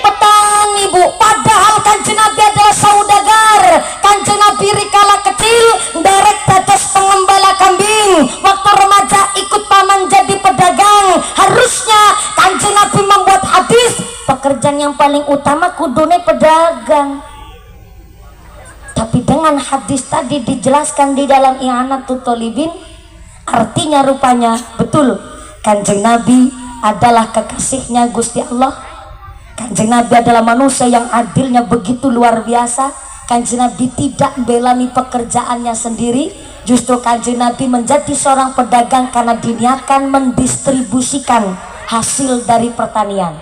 Speaker 1: Petani Bu, padahal Kanjeng Nabi adalah saudagar. Kanjeng Nabi rikala kecil derek dados pengembala kambing, waktu remaja ikut paman jadi pedagang. Harusnya Kanjeng Nabi membuat hadis pekerjaan yang paling utama kudune pedagang. Tapi dengan hadis tadi dijelaskan di dalam I'anatul Talibin, artinya rupanya betul Kanjeng Nabi adalah kekasihnya Gusti Allah. Kanjeng Nabi adalah manusia yang adilnya begitu luar biasa. Kanjeng Nabi tidak belani pekerjaannya sendiri, justru Kanjeng Nabi menjadi seorang pedagang karena diniatkan mendistribusikan hasil dari pertanian.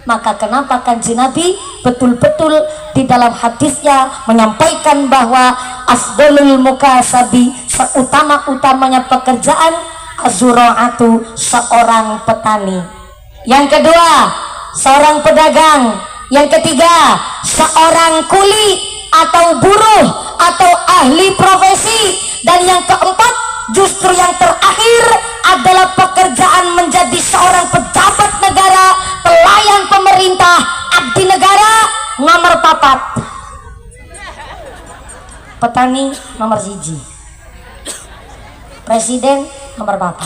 Speaker 1: Maka kenapa Kanjeng Nabi betul-betul di dalam hadisnya menyampaikan bahwa afdalul mukasabi, seutama-utamanya pekerjaan az-zura'atu, seorang petani. Yang kedua, seorang pedagang. Yang ketiga, seorang kuli atau buruh atau ahli profesi. Dan yang keempat, justru yang terakhir adalah pekerjaan menjadi seorang pejabat negara, pelayan pemerintah, abdi negara. Nomor 4, petani nomor 1, presiden nomor 4,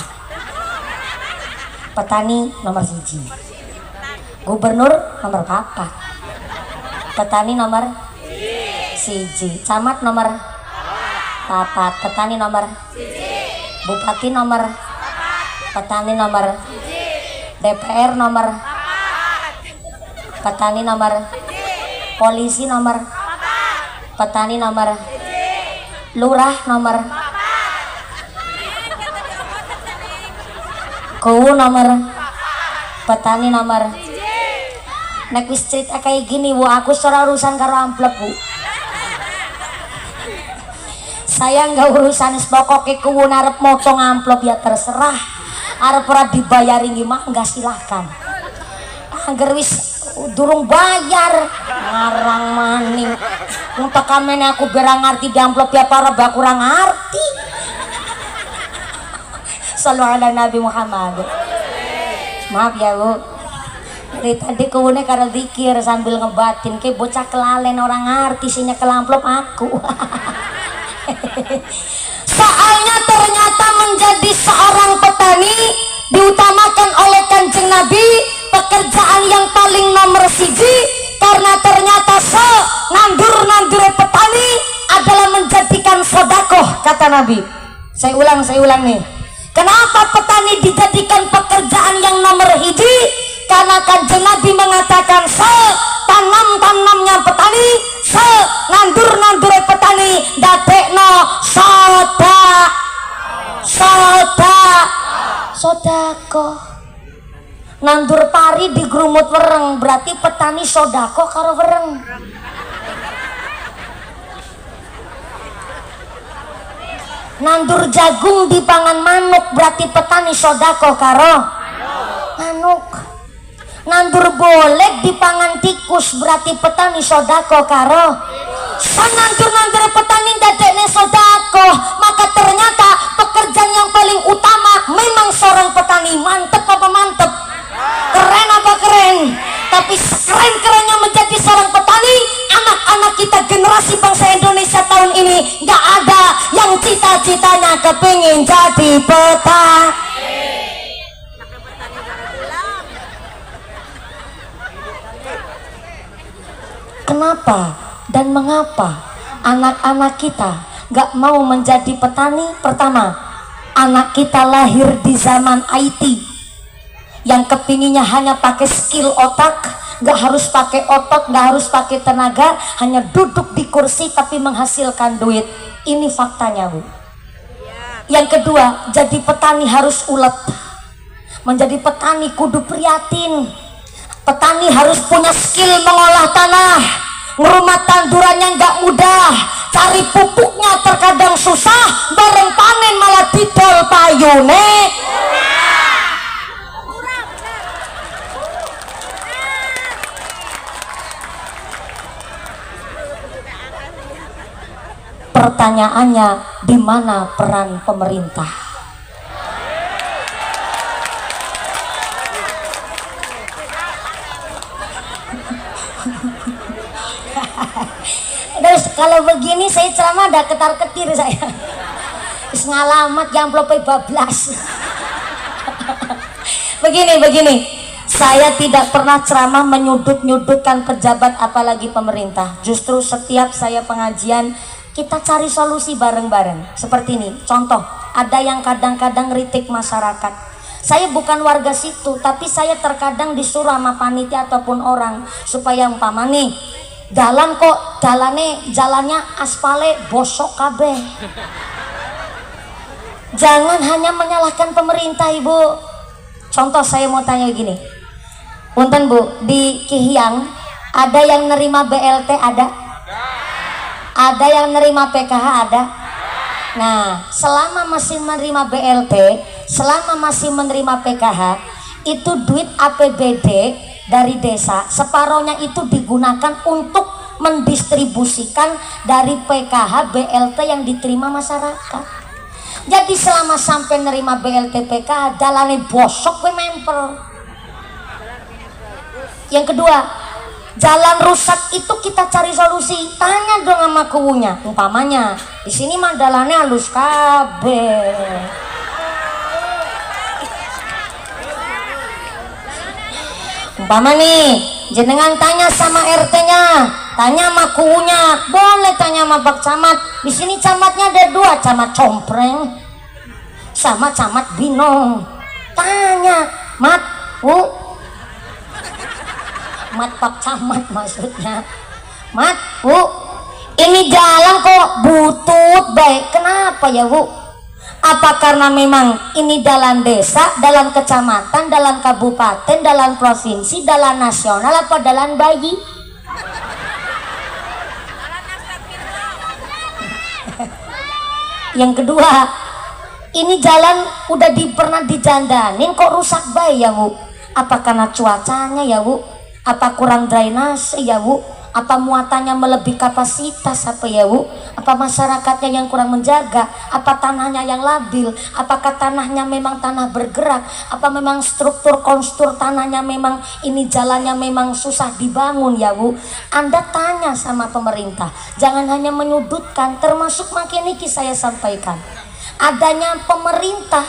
Speaker 1: petani nomor 1, gubernur nomor 4, petani nomor 1, camat nomor 4, petani nomor 1, bupati nomor 4, petani nomor 1, DPR nomor 4, petani nomor 1, polisi nomor 4, petani nomor 1, lurah nomor 4, Kuwu nomor petani nomor. Nek wis cerita kayak gini Bu, aku ora urusan karo amplop Bu. Saya nggak urusan, pokoknya kuwu arep motong amplop ya terserah. Arep ora dibayari gimana enggak silahkan. Angger wis durung bayar ngarang maning. Untuk kamene aku berang ngerti di amplop ya para bak kurang ngerti. Sallallahu ala Nabi Muhammad. Maaf ya Bu. Dari tadi kuwune karo zikir sambil ngebatin ke bocah kelalen orang ngerti sinya ke amplop aku. Soalnya ternyata menjadi seorang petani diutamakan oleh Kanjeng Nabi, pekerjaan yang paling nomor siji, karena ternyata nandur petani adalah menjadikan sodakoh, kata Nabi. Saya ulang nih. Kenapa petani dijadikan pekerjaan yang nomor hiji? Karena Kanjeng Nabi mengatakan tanamnya petani, nandur petani dadekno sodako. Nandur pari di grumut wereng berarti petani sodako karo wereng. Nandur jagung di pangan manuk berarti petani sodako karo manuk. Nandur bolek di pangan tikus berarti petani sodako karo nandur petani dadekne sodako. Maka ternyata pekerjaan yang paling utama memang seorang petani. Mantep apa mantep? Keren apa keren? Tapi keren-kerennya menjadi seorang petani, anak-anak kita generasi bangsa Indonesia tahun ini gak ada yang cita-citanya kepingin jadi petani. Kenapa dan mengapa anak-anak kita gak mau menjadi petani? Pertama, anak kita lahir di zaman IT yang kepinginnya hanya pakai skill otak, gak harus pakai otot, gak harus pakai tenaga, hanya duduk di kursi tapi menghasilkan duit. Ini faktanya Bu. Yang kedua, jadi petani harus ulet. Menjadi petani kudu prihatin. Petani harus punya skill mengolah tanah, ngerumat tandurannya nggak mudah, cari pupuknya terkadang susah, bareng panen malah didol payune. Pertanyaannya, di mana peran pemerintah? Terus kalau begini saya ceramah ada ketar-ketir saya. Ngalamat amplopnya bablas. Begini. Saya tidak pernah ceramah menyudut-nyudutkan pejabat apalagi pemerintah. Justru setiap saya pengajian kita cari solusi bareng-bareng. Seperti ini, contoh, ada yang kadang-kadang ngeritik masyarakat. Saya bukan warga situ, tapi saya terkadang disuruh sama panitia ataupun orang supaya umpama nih jalan kok jalannya aspale bosok kabeh. Jangan hanya menyalahkan pemerintah Ibu. Contoh saya mau tanya gini, punten Bu, di Kihiang ada yang nerima BLT ada? Ada yang nerima PKH ada? Nah, selama masih menerima BLT, selama masih menerima PKH, itu duit APBD dari desa, separohnya itu digunakan untuk mendistribusikan dari PKH BLT yang diterima masyarakat. Jadi selama sampai nerima BLT PKH jalannya bosok we memper. Yang kedua, jalan rusak itu kita cari solusi. Tanya dong sama kuwunya. Umpamanya di sini mah jalannya halus kabeh. Umpama nih, jenengan tanya sama RT-nya, tanya sama kuwunya, boleh tanya sama Pak Camat. Di sini camatnya ada dua, Camat Compreng sama Camat Binong. Tanya, Mat, Bu, Mat Pak Camat maksudnya, Mat, Bu, ini jalan kok butut baik, kenapa ya Bu? Apa karena memang ini dalam desa, dalam kecamatan, dalam kabupaten, dalam provinsi, dalam nasional, apa dalam bayi? Yang kedua, ini jalan udah pernah dijandanin kok rusak bayi ya Bu? Apa karena cuacanya ya Bu? Apa kurang drainase ya Bu? Apa muatannya melebihi kapasitas apa ya Bu? Apa masyarakatnya yang kurang menjaga? Apa tanahnya yang labil? Apakah tanahnya memang tanah bergerak? Apa memang struktur konstruktur tanahnya memang ini jalannya memang susah dibangun ya Bu? Anda tanya sama pemerintah, jangan hanya menyudutkan, termasuk makin ini saya sampaikan adanya pemerintah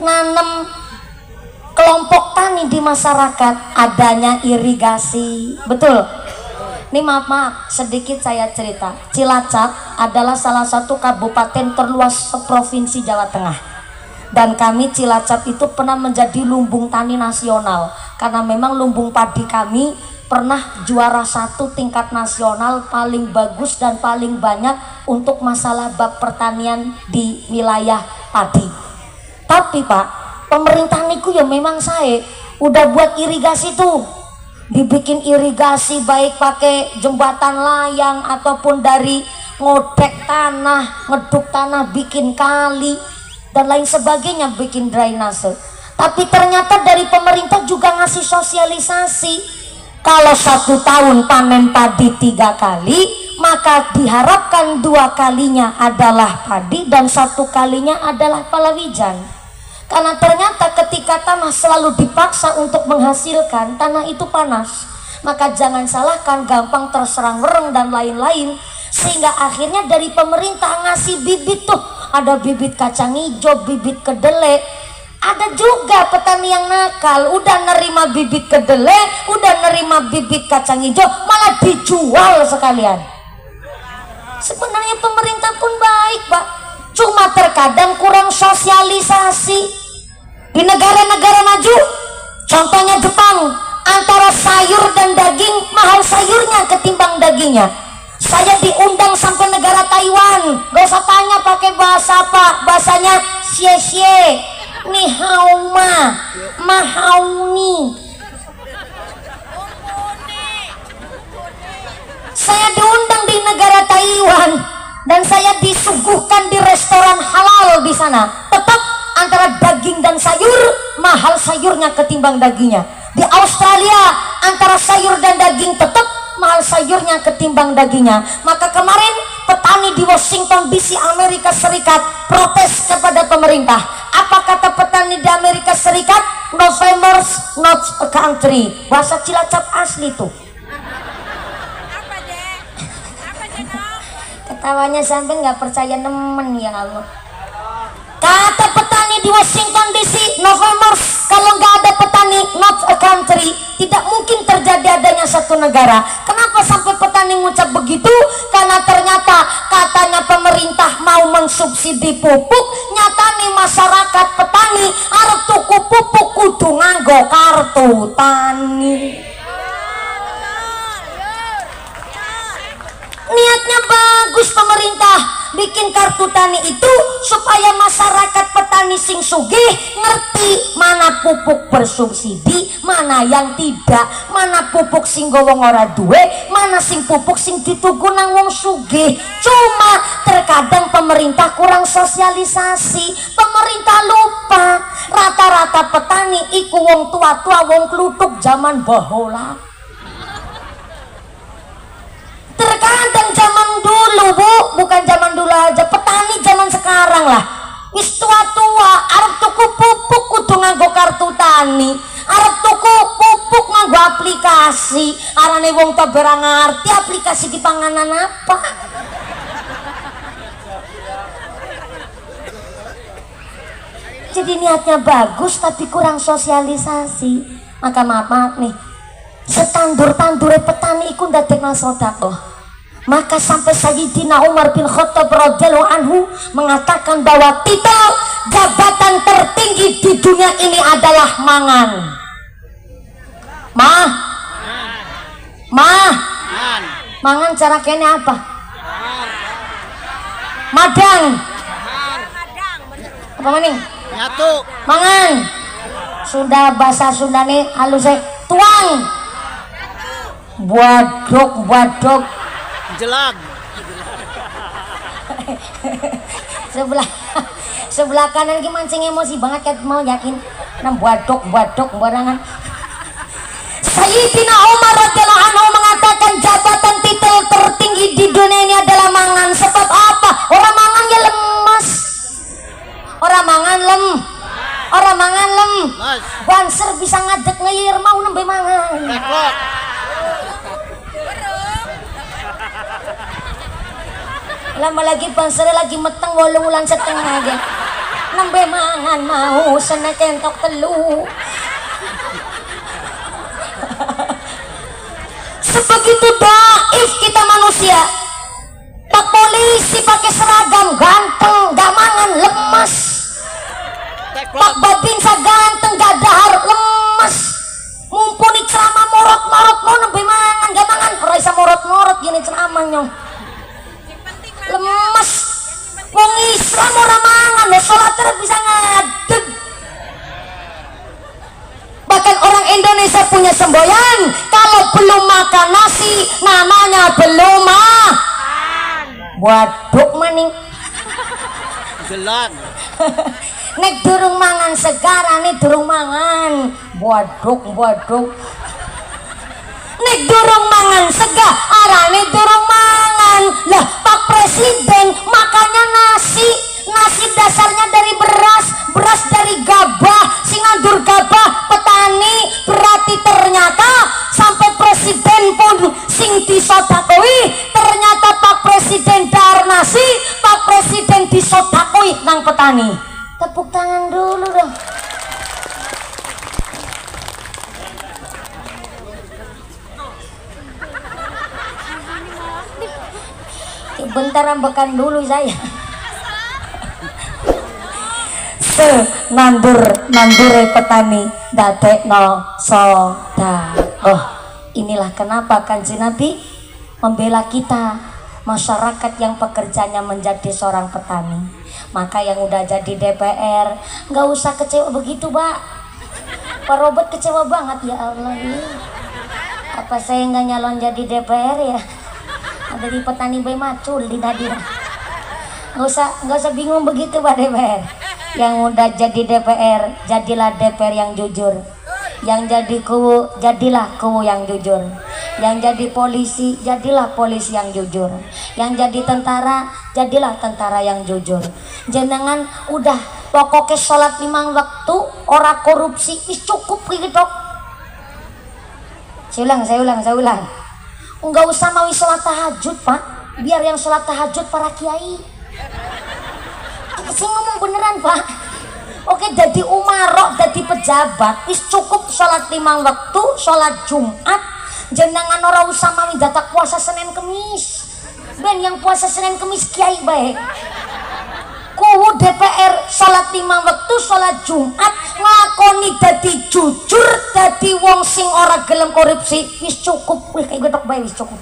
Speaker 1: nanam kelompok tani di masyarakat, adanya irigasi, betul. Ini maaf sedikit saya cerita. Cilacap adalah salah satu kabupaten terluas provinsi Jawa Tengah. Dan kami Cilacap itu pernah menjadi lumbung tani nasional. Karena memang lumbung padi kami pernah juara 1 tingkat nasional paling bagus dan paling banyak untuk masalah bab pertanian di wilayah padi. Tapi Pak, pemerintah niku ya memang saya udah buat irigasi tuh. Dibikin irigasi baik pakai jembatan layang ataupun dari ngodek tanah, ngeduk tanah, bikin kali dan lain sebagainya, bikin drainase. Tapi ternyata dari pemerintah juga ngasih sosialisasi, kalau 1 tahun panen padi 3 kali, maka diharapkan 2 kalinya adalah padi dan 1 kalinya adalah palawija. Karena ternyata ketika tanah selalu dipaksa untuk menghasilkan, tanah itu panas, maka jangan salahkan gampang terserang wereng dan lain-lain, sehingga akhirnya dari pemerintah ngasih bibit tuh, ada bibit kacang hijau, bibit kedelai. Ada juga petani yang nakal, udah nerima bibit kedelai, udah nerima bibit kacang hijau, malah dijual sekalian. Sebenarnya pemerintah pun baik Pak, cuma terkadang kurang sosialisasi. Di negara-negara maju, contohnya Jepang, antara sayur dan daging mahal sayurnya ketimbang dagingnya. Saya diundang sampai negara Taiwan, gak usah tanya pakai bahasa apa, bahasanya xie ni hao ma mahauni. Saya diundang di negara Taiwan dan saya disuguhkan di restoran halal di sana. Tetap antara daging dan sayur mahal sayurnya ketimbang dagingnya. Di Australia antara sayur dan daging tetap mahal sayurnya ketimbang dagingnya. Maka kemarin petani di Washington DC Amerika Serikat protes kepada pemerintah. Apa kata petani di Amerika Serikat? No farmers, not a country. Bahasa Cilacap asli tuh. Ketawanya sampai nggak percaya nemen ya Allah. Kata petani di Washington DC, no farmers, kalau nggak ada petani, not a country. Tidak mungkin terjadi adanya satu negara. Kenapa sampai petani ngucap begitu? Karena ternyata katanya pemerintah mau mensubsidi pupuk, nyata nih masyarakat petani arep tuku pupuk kudu nganggo kartu tani. Niatnya bagus pemerintah bikin kartu tani itu supaya masyarakat petani sing sugih ngerti mana pupuk bersubsidi, mana yang tidak, mana pupuk sing wong ora duwe, mana sing pupuk sing dituku nang wong sugih. Cuma terkadang pemerintah kurang sosialisasi, pemerintah lupa rata-rata petani iku wong tua-tua, wong kluthuk zaman bahola. Terkadang zaman dulu Bu, bukan zaman dulu aja, petani zaman sekarang lah wis tua-tua arep tuku pupuk kudu nganggo kartu tani, arep tuku pupuk nganggo aplikasi. Arane wong ta barang ngerti aplikasi di panganan apa. Jadi niatnya bagus tapi kurang sosialisasi. Maka maaf nih, setandur-tandure petani iku ndadekna sedekah. Maka sampai Sayyidina Umar bin Khattab radhiyallahu anhu mengatakan bahwa titel jabatan tertinggi di dunia ini adalah mangan. Mangan cara kene apa? Madang. apa maning
Speaker 2: nyatu
Speaker 1: mangan sudah bahasa Sunda nih halus tuang badok
Speaker 2: jelag
Speaker 1: sebelah kanan ki mancing emosi banget kan mau yakin nam badok barangan. Sayyidina Umar radhiyallahu anhu mengatakan jabatan titel tertinggi di dunia ini adalah mangan. Sebab apa? Orang mangan ya lemas. Orang mangan lem. Banser bisa ngadek ngelir mau nembe mangan. Lama lagi banser lagi meteng 8 bulan setengah aja. Nembe mangan mau senek entok telu. Sebegitu daif kita manusia. Pak polisi pakai seragam ganteng, gak mangan lemas. Pak babinsa ganteng gak dahar lemas. Mumpuni ceramah morot-morot mau nembe mangan gak mangan. Ora isa morot-morot gini ceramahnya. Lemas. Wong Islam ora mangan lho, salat bisa ngadeg. Bahkan orang Indonesia punya semboyan, kalau belum makan nasi namanya belum waduk maning
Speaker 2: jelag
Speaker 1: nek durung mangan segara nih durung mangan waduk nek durung mangan sega arane durung mangan lah. Pak Presiden makannya nasi dasarnya dari beras dari gabah singandur gabah petani, berarti ternyata sampai presiden pun sing disodakoi ternyata Pak Presiden dar nasi, Pak Presiden disodakoi nang petani. Tepuk tangan dulu dong. Bentar ambekan dulu saya. Nandure petani dadekno soda. Oh, inilah kenapa Kanjeng Nabi membela kita masyarakat yang pekerjanya menjadi seorang petani. Maka yang udah jadi DPR nggak usah kecewa begitu, Pak. Pak Robert kecewa banget ya Allah. Apa saya nggak nyalon jadi DPR ya? Ada di petani bayi macul di tadi. Nggak usah bingung begitu Pak DPR. Yang udah jadi DPR, jadilah DPR yang jujur. Yang jadi kuwu, jadilah kuwu yang jujur. Yang jadi polisi, jadilah polisi yang jujur. Yang jadi tentara, jadilah tentara yang jujur. Jenengan udah pokoknya sholat 5 waktu, ora korupsi, is cukup gitu. Saya ulang. Enggak usah mau sholat tahajud Pak, biar yang sholat tahajud para kiai. Saya ngomong beneran Pak. Oke, jadi umarok, jadi pejabat, is cukup sholat 5 waktu, sholat Jumat. Jenengan ora usah mau datak puasa Senin Kemis. Ben yang puasa Senin Kemis kiai baik. Kuwu DPR sholat 5 waktu, sholat Jumat, ngakoni dadi jujur, dadi wong sing ora gelem korupsi, wis cukup. Wih kayak gedok bae wis cukup.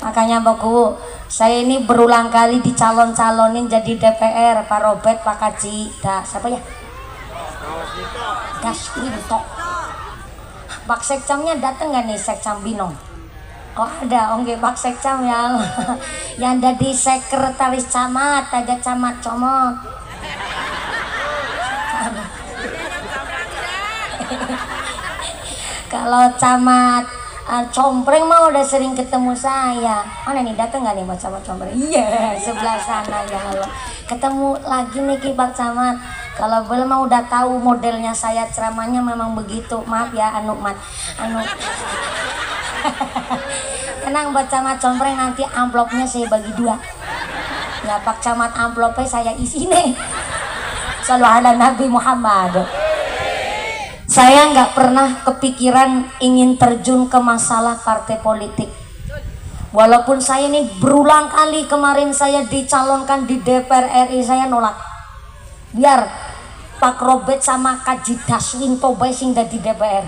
Speaker 1: Makanya Baku, saya ini berulang kali dicalon-calonin jadi DPR, Pak Robert, Pak Kaji, siapa ya? Daswinto. Pak Sekcamnya dateng gak nih Sekcam Binong? Oh ada, oke Pak Sekcam ya. Yang jadi sekretaris camat, ada camat comot. Kalau camat Compreng mah udah sering ketemu saya. Mana nih, dateng gak nih Pak Camat Compreng? Iya, sebelah sana ya Allah. Ketemu lagi nih Ki Pak Camat. Kalau belum mah udah tahu modelnya saya ceramahnya memang begitu. Maaf ya anu. Tenang Pak Camat Compreng, nanti amplopnya saya bagi 2. Ya Pak Camat amplopnya saya isi nih. Shallallahu ala Nabi Muhammad. Saya nggak pernah kepikiran ingin terjun ke masalah partai politik. Walaupun saya ini berulang kali kemarin saya dicalonkan di DPR RI, saya nolak. Biar Pak Robert sama Kaji Daswinto bae sing dadi DPR.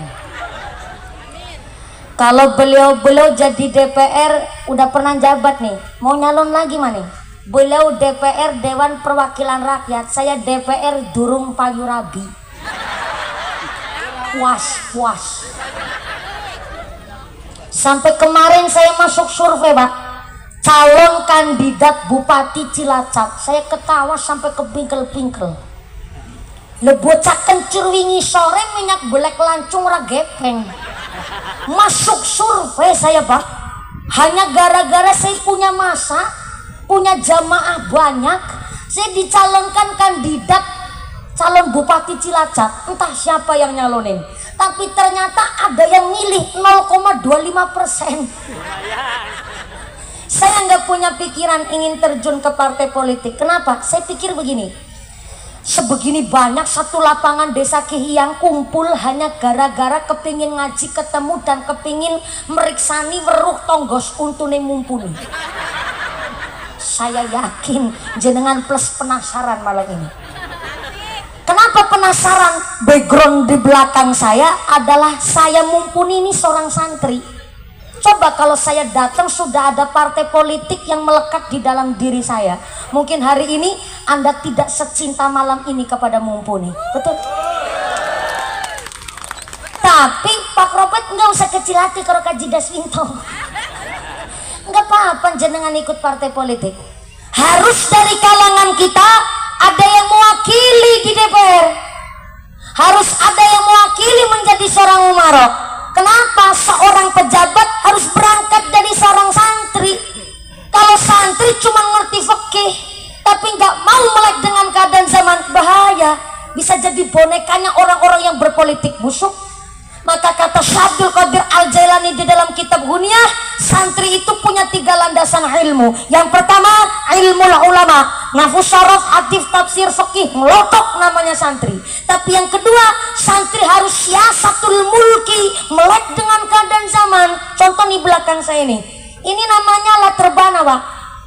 Speaker 1: Kalau beliau jadi DPR udah pernah jabat nih, mau nyalon lagi mana? Beliau DPR Dewan Perwakilan Rakyat, saya DPR Durung Payu Rabi. Puas. Sampai kemarin saya masuk survei, Pak, calon kandidat Bupati Cilacap, saya ketawa sampai kepingkel-pingkel. Lebocak kencur wingi sore minyak belek lancung ragepeng. Masuk survei saya, Pak, hanya gara-gara saya punya masa, punya jamaah banyak, saya dicalonkan kandidat calon Bupati Cilacap. Entah siapa yang nyalonin, tapi ternyata ada yang milih 0,25%. Saya nggak punya pikiran ingin terjun ke partai politik. Kenapa? Saya pikir begini, sebegini banyak satu lapangan desa Kihiyang kumpul hanya gara-gara kepingin ngaji ketemu dan kepingin meriksani weruh tonggos untune mumpuni. Saya yakin jenengan plus penasaran malam ini. Kenapa penasaran? Background di belakang saya adalah saya mumpuni ini seorang santri. Coba kalau saya datang sudah ada partai politik yang melekat di dalam diri saya, mungkin hari ini Anda tidak secinta malam ini kepada mumpuni. Betul? Tapi Pak Robert nggak usah kecil hati kalau kaji daswinto. Nggak apa-apa jenengan ikut partai politik. Harus dari kalangan kita ada yang mewakili di DPR. Harus ada yang mewakili menjadi seorang umaro. Kenapa seorang pejabat harus berangkat dari seorang santri? Kalau santri cuma ngerti fikih tapi nggak mau melek dengan keadaan zaman, bahaya, bisa jadi bonekanya orang-orang yang berpolitik busuk. Maka kata Syabdul Qadir Al-Jailani di dalam kitab Ghunyah, santri itu punya 3 landasan ilmu. Yang pertama, ilmu ulama, nahwu syaraf, hadis, tafsir, fikih, ngelotok namanya santri. Tapi yang kedua, santri harus siasatul mulki, melek dengan keadaan zaman. Contoh di belakang saya ini namanya alat rebana, Pak.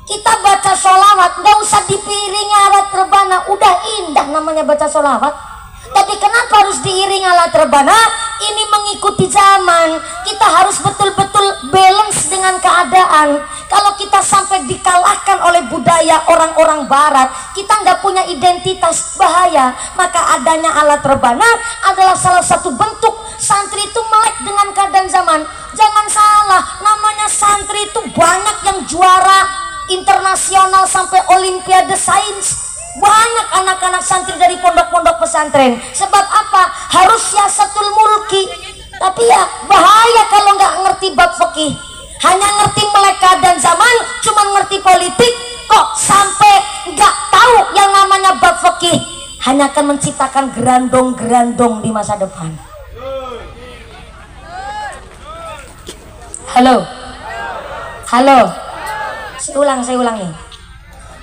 Speaker 1: Kita baca sholawat nggak usah dipiringi alat rebana, udah indah namanya baca sholawat. Tapi kenapa harus diiring alat rebana? Ini mengikuti zaman. Kita harus betul-betul balance dengan keadaan. Kalau kita sampai dikalahkan oleh budaya orang-orang barat, kita nggak punya identitas, bahaya. Maka adanya alat rebana adalah salah satu bentuk santri itu melek dengan keadaan zaman. Jangan salah, namanya santri itu banyak yang juara internasional sampai olimpiade sains. Banyak anak-anak santri dari pondok-pondok pesantren. Sebab apa? Harus siasatul mulki. Tapi ya bahaya kalau nggak ngerti bab fikih, hanya ngerti melek keadaan zaman, cuma ngerti politik, kok sampai nggak tahu yang namanya bab fikih, hanya akan menciptakan gerandong-gerandong di masa depan. Halo, saya ulang nih.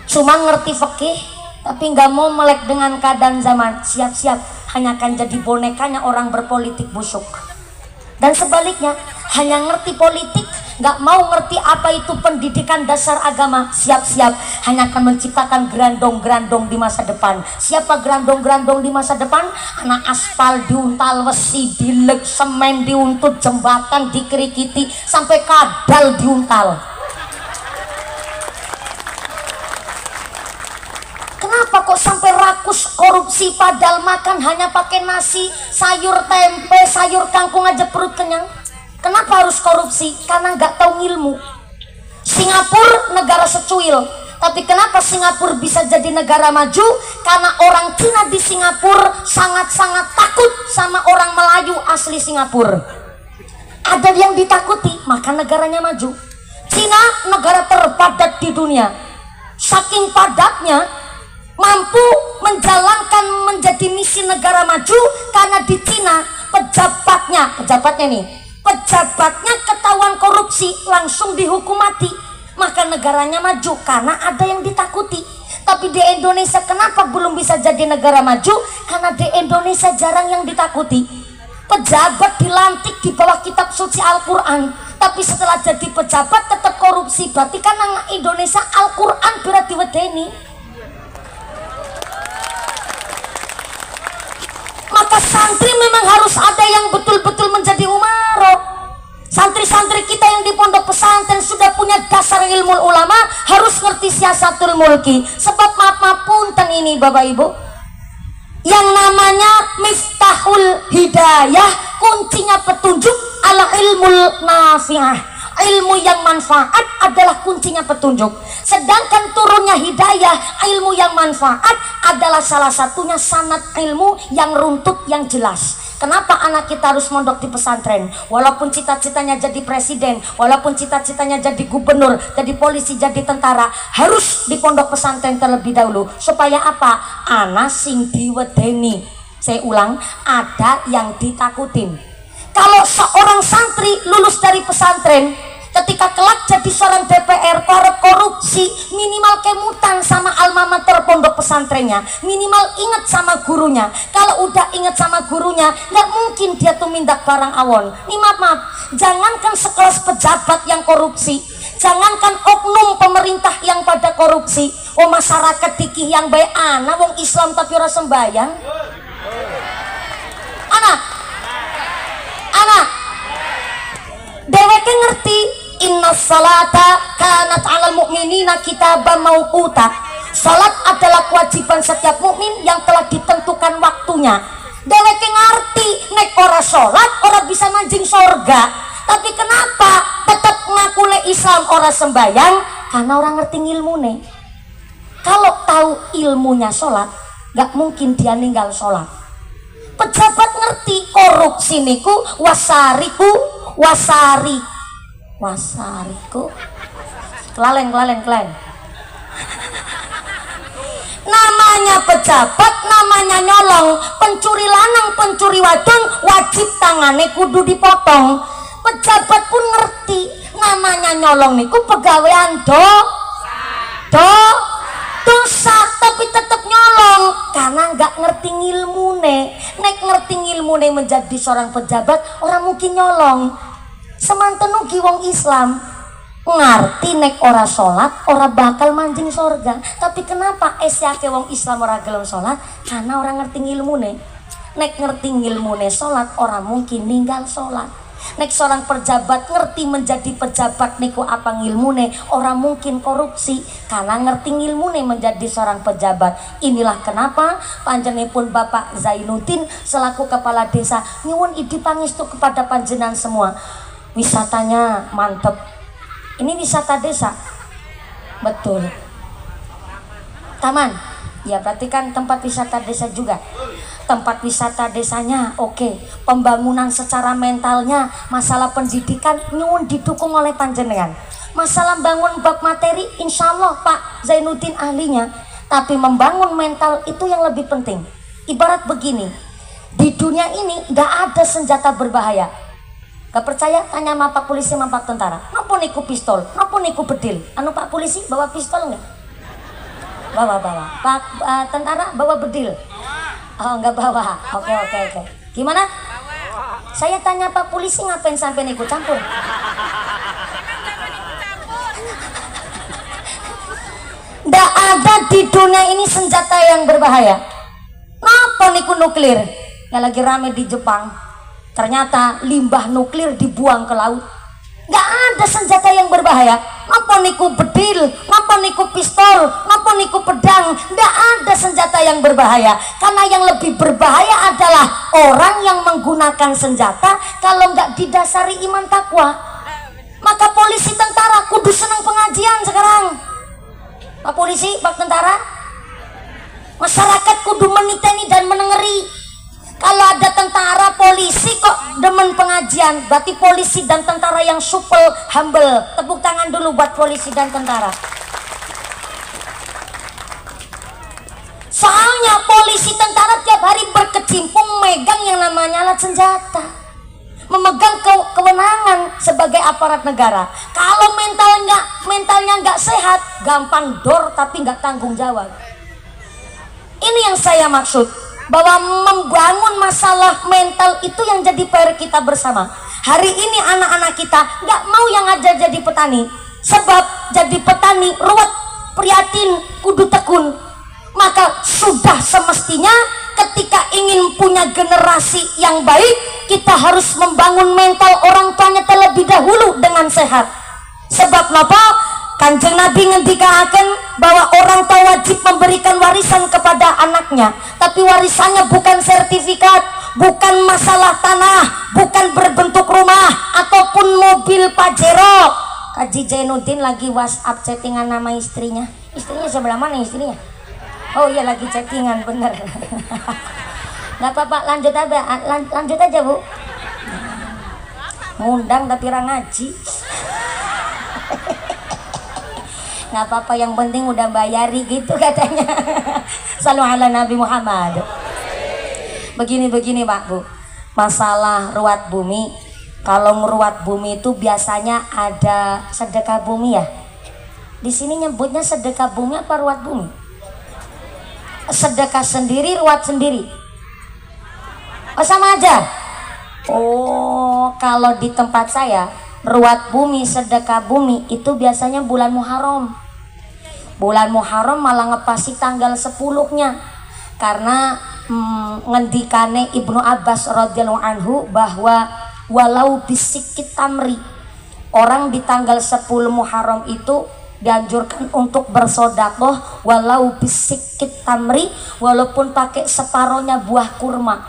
Speaker 1: Cuma ngerti fikih tapi nggak mau melek dengan keadaan zaman, siap-siap hanya akan jadi bonekanya orang berpolitik busuk. Dan sebaliknya, hanya ngerti politik nggak mau ngerti apa itu pendidikan dasar agama, siap-siap hanya akan menciptakan gerandong-gerandong di masa depan. Siapa gerandong-gerandong di masa depan? Anak aspal diuntal, besi dilek, semen diuntut, jembatan dikerikiti, sampai kadal diuntal. Kenapa kok sampai rakus korupsi, padahal makan hanya pakai nasi, sayur tempe, sayur kangkung aja perut kenyang? Kenapa harus korupsi? Karena nggak tahu ilmu. Singapura negara secuil, tapi kenapa Singapura bisa jadi negara maju? Karena orang Cina di Singapura sangat-sangat takut sama orang Melayu asli Singapura. Ada yang ditakuti, maka negaranya maju. Cina negara terpadat di dunia, saking padatnya mampu menjalankan menjadi misi negara maju. Karena di Cina pejabatnya ketahuan korupsi langsung dihukum mati, maka negaranya maju karena ada yang ditakuti. Tapi di Indonesia kenapa belum bisa jadi negara maju? Karena di Indonesia jarang yang ditakuti. Pejabat dilantik di bawah kitab suci Al-Quran, tapi setelah jadi pejabat tetap korupsi. Berarti kan Indonesia Al-Quran berarti wedeni. Maka santri memang harus ada yang betul-betul menjadi umaro. Santri-santri kita yang di pondok pesantren sudah punya dasar ilmu ulama, harus ngerti siasatul mulki. Sebab maaf punten ini Bapak Ibu, yang namanya miftahul hidayah, kuncinya petunjuk ala ilmul nafi'ah. Ilmu yang manfaat adalah kuncinya petunjuk. Sedangkan turunnya hidayah, ilmu yang manfaat adalah salah satunya sanad ilmu yang runtut, yang jelas. Kenapa anak kita harus mondok di pesantren? Walaupun cita-citanya jadi presiden, walaupun cita-citanya jadi gubernur, jadi polisi, jadi tentara, harus di pondok pesantren terlebih dahulu. Supaya apa? Anak sing diwedeni. Saya ulang, ada yang ditakutin. Kalau seorang santri lulus dari pesantren, ketika kelak jadi seorang DPR, korupsi, minimal kemutan sama alma mater pondok pesantrennya, minimal ingat sama gurunya. Kalau udah ingat sama gurunya, nggak mungkin dia tuh mindak barang awon. Nih maaf, jangankan sekelas pejabat yang korupsi, jangankan oknum pemerintah yang pada korupsi, masyarakat dikih yang baik, wong Islam tapi ora sembayang. Anak dheweke ngerti inna salata kanat alal mu'minina kitaban mauquta. Salat adalah kewajiban setiap mukmin yang telah ditentukan waktunya. Dheweke ngerti nek ora salat ora bisa manjing sorga. Tapi kenapa tetap ngakule Islam ora sembayang? Karena orang ngerti ilmune. Kalau tahu ilmunya salat, gak mungkin dia ninggal salat. Pejabat ngerti korupsi niku wasariku kelalen namanya pejabat, namanya nyolong. Pencuri lanang, pencuri wadon wajib tangane kudu dipotong. Pejabat pun ngerti namanya nyolong niku pegawaian dosa, tapi tetap nyolong karena nggak ngerti ngilmune. Nek ngerti ngilmune menjadi seorang pejabat, orang mungkin nyolong. Semanten ugi wong Islam ngerti nek ora sholat ora bakal manjing sorga. Tapi kenapa esyake wong Islam ora gelem sholat? Karena orang ngerti ngilmune. Nek ngerti ngilmune sholat, orang mungkin ninggal sholat. Nek seorang pejabat ngerti menjadi pejabat niku apa ngilmune, orang mungkin korupsi karena ngerti ngilmune menjadi seorang pejabat. Inilah kenapa panjenenganipun Bapak Zainuddin selaku kepala desa nyuwun idi pangestu kepada panjenengan semua. Wisatanya mantep. Ini wisata desa, betul. Taman, ya berarti kan tempat wisata desa juga. Tempat wisata desanya oke. Pembangunan secara mentalnya, masalah pendidikan nyuwun didukung oleh panjenengan. Masalah bangun bab materi, insya Allah Pak Zainuddin ahlinya. Tapi membangun mental itu yang lebih penting. Ibarat begini, di dunia ini gak ada senjata berbahaya. Gak percaya? Tanya sama Pak Polisi sama Pak Tentara. Napa niku pistol? Napa niku bedil? Anu Pak Polisi bawa pistol nggak? Bawa. Pak Tentara bawa bedil? Oh nggak bawa. Oke. Gimana? Saya tanya Pak Polisi ngapain sampai niku campur? Nggak ada di dunia ini senjata yang berbahaya. Napa niku nuklir? Yang lagi rame di Jepang. Ternyata limbah nuklir dibuang ke laut. Gak ada senjata yang berbahaya. Napa niku bedil, napa niku pistol, napa niku pedang. Gak ada senjata yang berbahaya. Karena yang lebih berbahaya adalah orang yang menggunakan senjata kalau gak didasari iman takwa. Maka polisi tentara kudu senang pengajian sekarang. Pak Polisi, Pak Tentara, masyarakat kudu meniteni dan menengeri. Kalau ada tentara polisi kok demen pengajian, berarti polisi dan tentara yang supel, humble. Tepuk tangan dulu buat polisi dan tentara. Soalnya polisi tentara tiap hari berkecimpung megang yang namanya alat senjata, memegang kewenangan sebagai aparat negara. Kalau mentalnya nggak sehat, gampang dor tapi nggak tanggung jawab. Ini yang saya maksud, bahwa membangun masalah mental itu yang jadi PR kita bersama. Hari ini anak-anak kita nggak mau yang aja jadi petani, sebab jadi petani ruwet, prihatin, kudu tekun. Maka sudah semestinya ketika ingin punya generasi yang baik, kita harus membangun mental orang tuanya terlebih dahulu dengan sehat. Sebab napa? Kanjeng Nabi ngendikaken bahwa orang tua wajib memberikan warisan kepada anaknya, tapi warisannya bukan sertifikat, bukan masalah tanah, bukan berbentuk rumah ataupun mobil Pajero. Kaji Jainuddin lagi WhatsApp chattingan nama istrinya. Istrinya sebelah mana istrinya? Oh iya lagi chattingan, bener. Nggak apa-apa, lanjut aja Bu. Ngundang tapi orang ngaji. Nggak apa-apa, yang penting udah bayari gitu katanya. Salu ala Nabi Muhammad. Begini Pak Bu, masalah ruat bumi. Kalau ngeruat bumi itu biasanya ada sedekah bumi ya. Di sini nyebutnya sedekah bumi apa ruat bumi? Sedekah sendiri, ruat sendiri. Oh sama aja. Oh, kalau di tempat saya ruat bumi, sedekah bumi itu biasanya bulan Muharram. Bulan Muharram malah ngepasi tanggal 10-nya. Karena ngendikane Ibnu Abbas radhiyallahu anhu bahwa walau bisikit tamri, orang di tanggal 10 Muharram itu dianjurkan untuk bersodakoh walau bisikit tamri, walaupun pakai separohnya buah kurma.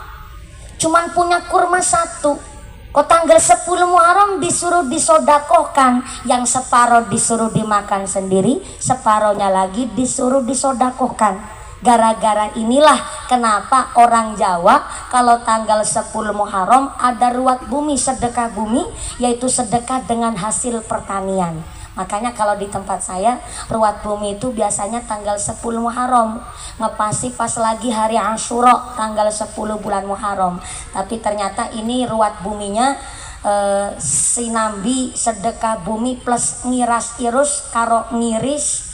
Speaker 1: Cuman punya kurma satu, kok tanggal 10 Muharram disuruh disodakohkan, yang separoh disuruh dimakan sendiri, separohnya lagi disuruh disodakohkan. Gara-gara inilah kenapa orang Jawa kalau tanggal 10 Muharram ada ruat bumi, sedekah bumi, yaitu sedekah dengan hasil pertanian. Makanya kalau di tempat saya ruat bumi itu biasanya tanggal 10 Muharram, ngepasi pas lagi hari Asyura tanggal 10 bulan Muharram. Tapi ternyata ini ruat buminya sinambi sedekah bumi plus ngiras irus karo ngiris,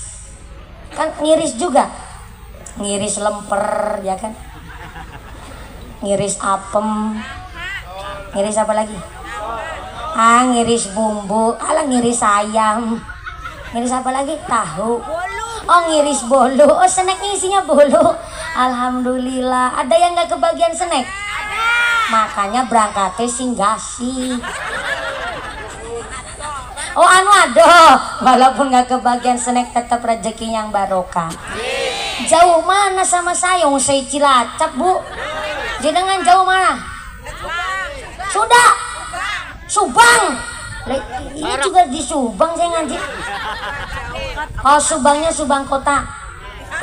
Speaker 1: kan ngiris juga, ngiris lemper ya kan, ngiris apem, ngiris apa lagi? Ngiris bumbu, ngiris ayam, ngiris apa lagi? Tahu. Oh ngiris bolu. Oh snacknya isinya bolu. Alhamdulillah. Ada yang nggak kebagian snack? Makanya berangkatnya singgasi. Oh aduh, walaupun nggak kebagian snack tetap rezeki yang barokah. Jauh mana sama saya? Saya Cilacap Bu. Jenengan jauh mana? Sudah. Subang. Ini juga di Subang saya ngaji. Oh Subangnya Subang kota.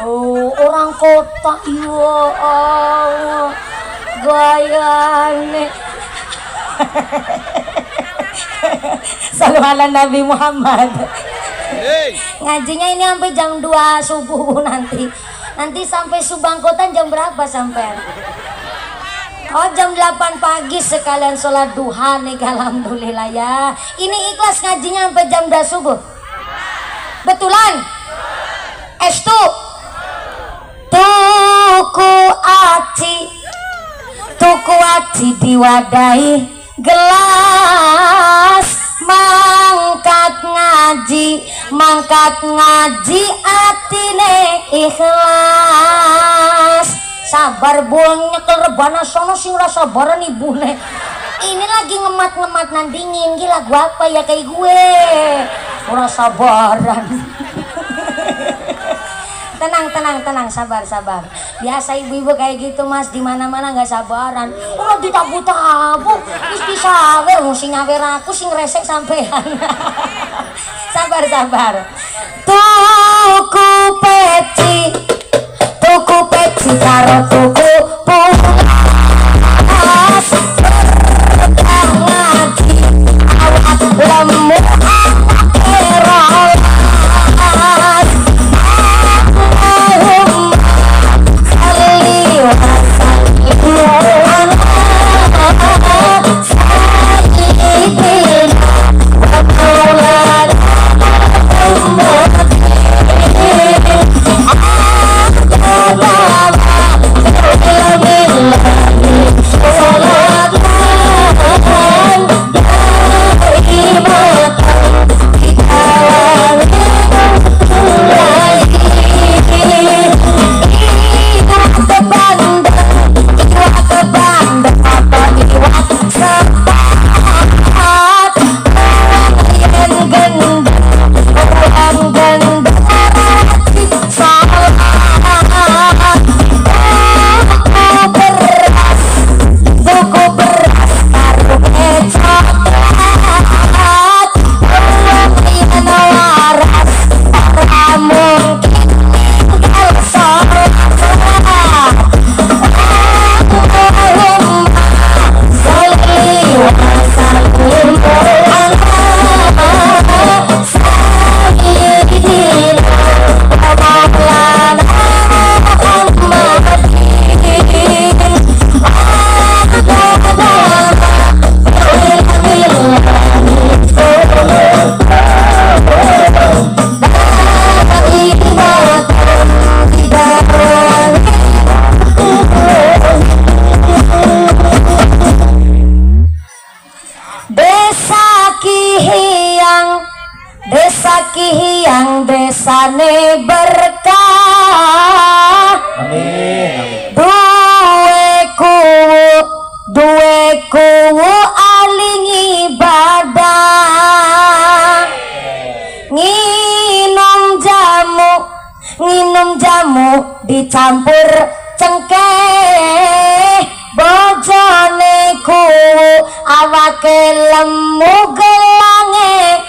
Speaker 1: Oh orang kota. Ya Allah, gayane. Salam ala Nabi Muhammad. Ngajinya ini sampai jam 2 subuh nanti. Nanti sampai Subang kota jam berapa sampai? Oh jam 8 pagi sekalian sholat duha nih, alhamdulillah ya. Ini ikhlas ngajinya sampai jam 2 subuh. Betulan? Estu? Tuku aci diwadahi gelas, mangkat ngaji atine ikhlas. Sabar buang nyekel rebana sono sing rasa sabaran ibune. Ini lagi ngemat-ngemat nandingin gila gua apa ya kayak gue. Ora sabaran. Tenang, sabar. Biasa ibu-ibu kayak gitu Mas, di mana-mana nggak sabaran. Oh ditabu-tabu, wis disawer, sing nyawer aku sing resek sampean. Sabar. Tuku peci karo tuku pulas, ngaji awak lemu kerolas. Allahumma salli bojone berkah.
Speaker 3: Amin.
Speaker 1: Duweku aling ibadah. Nginum jamu dicampur cengkeh. Bojone ku awake lemu gelange.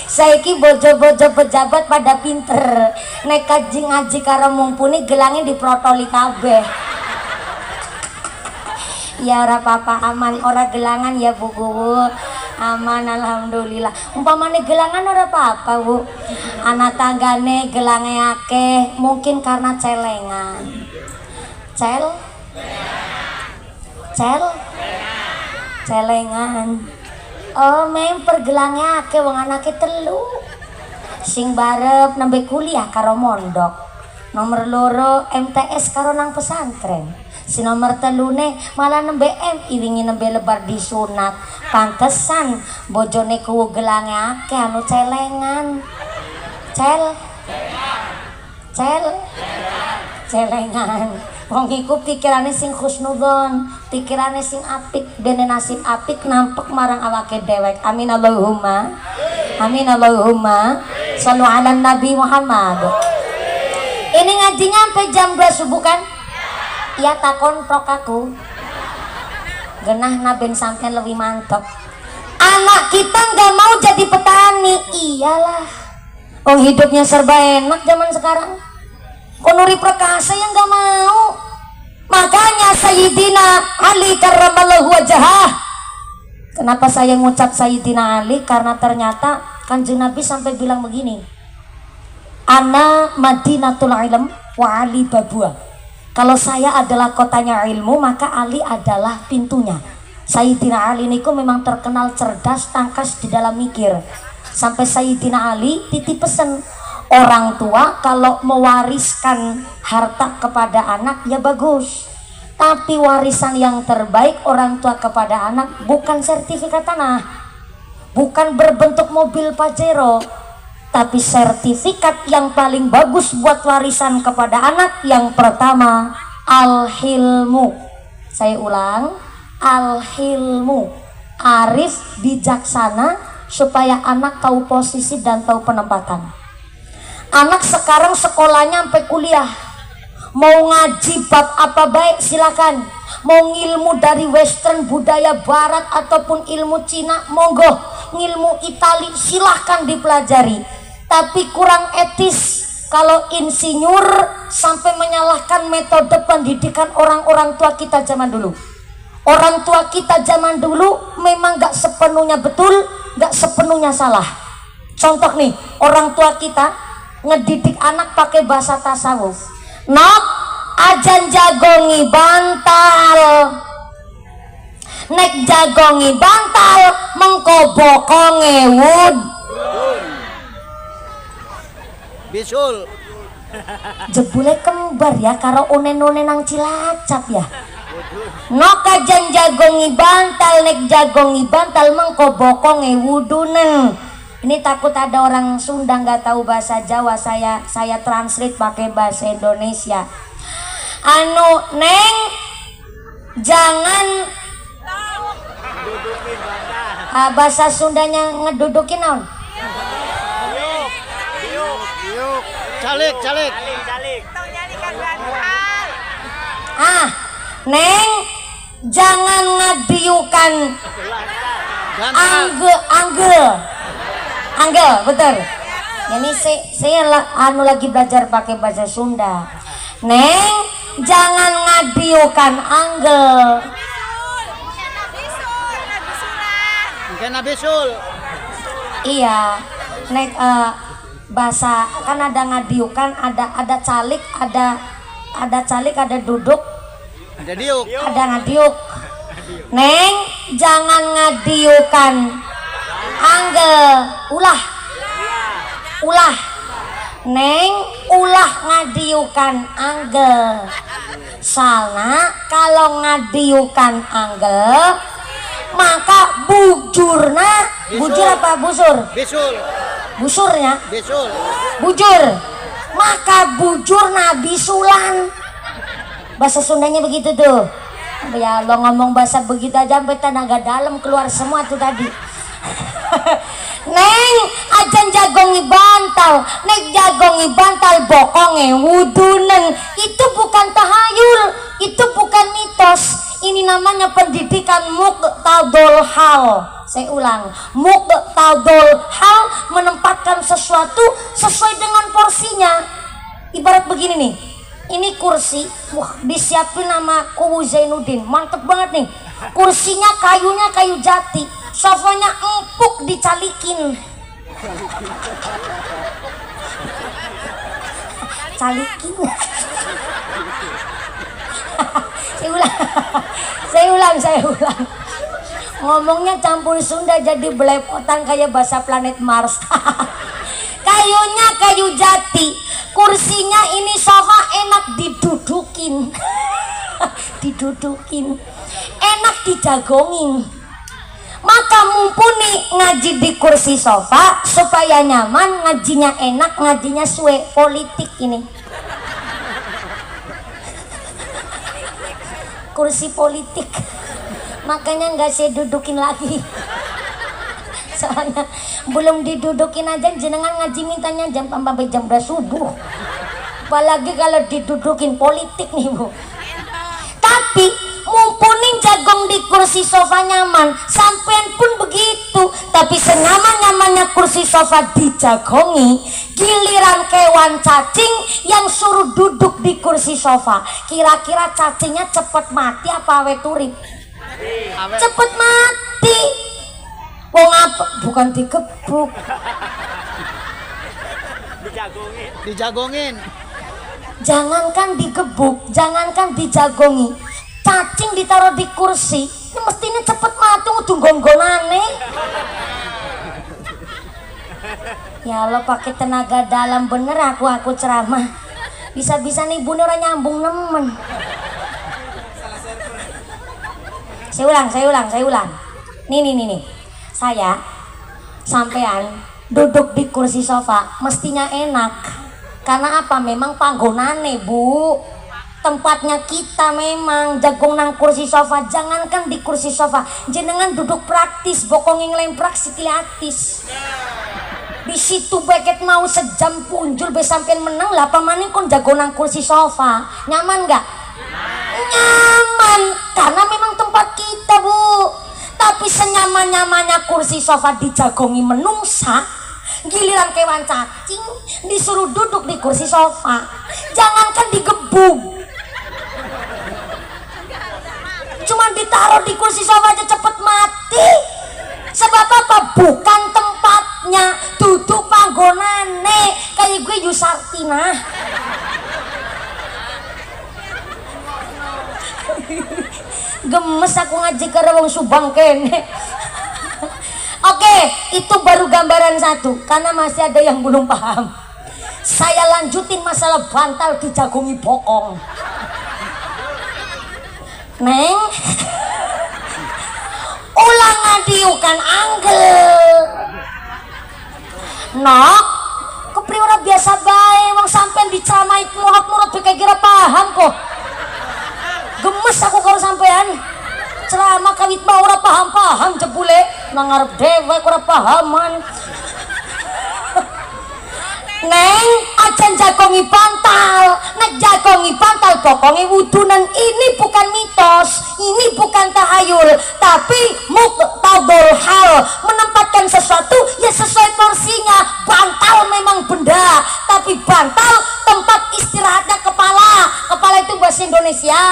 Speaker 1: Saiki bojo-bojo pejabat pada pinter nek kaji ngaji karo mumpuni gelange diprotoli kabeh. Ya ora apa-apa, aman, ora gelangan ya Bu Guru. Aman alhamdulillah. Umpamane gelangan ora apa-apa Bu. Anak tanggane gelange akeh mungkin karena celengan. Celengan. Oh, memper gelange akeh wong anake telu. Sing barep nembe kuliah karo mondok. Nomor loro MTS karo nang pesantren. Si nomor telune malah nembe iringi nembe lebar disunat. Pantesan bojone ku gelange akeh anu celengan. Celengan. Wong iku pikirane sing husnudzon, pikirane sing apik, dene nasib apik nampek marang awake dewek. Amin Allahumma. Amin Allahumma. Shallu ala Nabi Muhammad. Ini ngajinya sampai jam 2 subuh kan? Iya takon tok aku. Genah naben sampean lebih mantap. Anak kita nggak mau jadi petani. Iyalah. Oh hidupnya serba enak zaman sekarang. Konuri perkasa yang nggak mau. Makanya Sayyidina Ali karramallahu wajhah. Kenapa saya ngucap Sayyidina Ali? Karena ternyata Kanjeng Nabi sampai bilang begini. Ana Madinatul Ilm wa Ali babuha. Kalau saya adalah kotanya ilmu, maka Ali adalah pintunya. Sayyidina Ali niku memang terkenal cerdas, tangkas di dalam mikir. Sampai Sayyidina Ali titip pesan, orang tua kalau mewariskan harta kepada anak ya bagus. Tapi warisan yang terbaik orang tua kepada anak bukan sertifikat tanah, bukan berbentuk mobil Pajero, tapi sertifikat yang paling bagus buat warisan kepada anak yang pertama al-hilmu. Saya ulang, al-hilmu, arif bijaksana supaya anak tahu posisi dan tahu penempatan. Anak sekarang sekolahnya sampai kuliah, mau ngaji bab apa baik silakan, mau ngilmu dari western budaya barat ataupun ilmu Cina monggo, ngilmu Itali silahkan dipelajari. Tapi kurang etis kalau insinyur sampai menyalahkan metode pendidikan orang-orang tua kita zaman dulu. Orang tua kita zaman dulu memang gak sepenuhnya betul, gak sepenuhnya salah. Contoh nih, orang tua kita ngedidik anak pakai bahasa tasawuf. Nok, ajan jagongi bantal, nek jagongi bantal mengkobokonge wud.
Speaker 2: Bisul.
Speaker 1: Jebule kembar ya karo unen-unen nang Cilacap ya. Nok ajan jagongi bantal, nek jagongi bantal mengkobokonge wudunen. Ini takut ada orang Sunda nggak tahu bahasa Jawa, saya translate pakai bahasa Indonesia. Anu neng jangan bahasa Sundanya ngedudukin naon?
Speaker 2: Calik.
Speaker 1: Neng jangan ngadiukan anggel, betul. Ini saya anu lagi belajar pakai bahasa Sunda. Neng jangan ngadiukan anggel.
Speaker 2: Kena bisul.
Speaker 1: Iya, nek bahasa kan ada ngadiukan, ada calik, ada calik, ada duduk,
Speaker 2: Ada diuk.
Speaker 1: ada ngadiuk. Neng jangan ngadiukan anggel. Ulah Neng ulah ngadiukan anggel. Soalnya kalau ngadiukan anggel maka bujurna, bujur apa busur?
Speaker 2: Bisul.
Speaker 1: Busurnya
Speaker 2: Bisul.
Speaker 1: bujur, maka bujurna bisulan. Bahasa Sundanya begitu tuh. Ya lo ngomong bahasa begitu aja sampai tenaga dalam keluar semua tuh tadi. Neng ajan jagongi bantal, nek jagongi bantal bokonge wudunen. Itu bukan tahayul, itu bukan mitos. Ini namanya pendidikan muqtadul hal. Saya ulang, muqtadul hal, menempatkan sesuatu sesuai dengan porsinya. Ibarat begini nih, ini kursi, wah disiapin nama Kuwu Zainuddin, mantep banget nih. Kursinya kayunya kayu jati, sofanya empuk dicalikin. Calikin. saya ulang. Ngomongnya campur Sunda jadi belepotan kayak bahasa planet Mars. Kayunya kayu jati, kursinya ini sofa enak didudukin. Didudukin, enak dijagongin. Maka mumpuni ngaji di kursi sofa supaya nyaman, ngajinya enak, ngajinya suwe. Politik ini, kursi politik, makanya nggak saya dudukin lagi. Soalnya belum didudukin aja jenengan ngaji mintanya jam sampai jam 12 subuh, apalagi kalau didudukin politik nih Bu. Tapi mumpuni jagong di kursi sofa nyaman, sampean pun begitu. Tapi senyaman-nyamannya kursi sofa dijagongi, giliran kewan cacing yang suruh duduk di kursi sofa. Kira-kira cacingnya cepet mati apa awet urip? Cepet mati. Wong apa? Bukan digebuk.
Speaker 2: Dijagongin.
Speaker 1: Jangankan digebuk, jangankan dijagongi, cacing ditaruh di kursi, ini mestinya cepet mati udah gonggonane. Ya Allah, pakai tenaga dalam bener aku ceramah. Bisa-bisa nih ibu orang nyambung nemen. Saya ulang. Nih. Saya sampean duduk di kursi sofa mestinya enak. Karena apa? Memang panggonane Bu, tempatnya kita memang jagung nang kursi sofa. Jangankan di kursi sofa, jenengan duduk praktis, bokonging lemprak sikliatis. Di situ beket mau sejam punjul be sampean menang lah pamaning kon jagung nang kursi sofa. Nyaman nggak? Nyaman, karena memang tempat kita Bu. Tapi senyaman-nyamannya kursi sofa dijagongi menungsa, giliran kewan cacing disuruh duduk di kursi sofa. Jangankan digebuk, cuman ditaruh di kursi sofa aja cepet mati. Sebab apa? Bukan tempatnya, duduk panggonane. Kayak gue Yusartina. Gemes aku ngaji ke wong Subang kene. Oke, itu baru gambaran satu, karena masih ada yang belum paham. Saya lanjutin masalah bantal dijagongi bokong. Neng, ulang ngadiukan anggel. Nok, kepriora biasa bae, wong sampean dicamai murut-murut kayak kira paham kok. Gemes aku kalau sampean ceramah kawit mau ora paham jebule nangarep dewek ora pahaman. Neng ajan jagongi bantal, nek jagongi bantal bokonge wudunan. Ini bukan mitos, ini bukan tahayul, tapi muqtadul hal, menempatkan sesuatu ya sesuai porsinya. Bantal memang benda, tapi bantal tempat istirahatnya kepala itu bahasa Indonesia.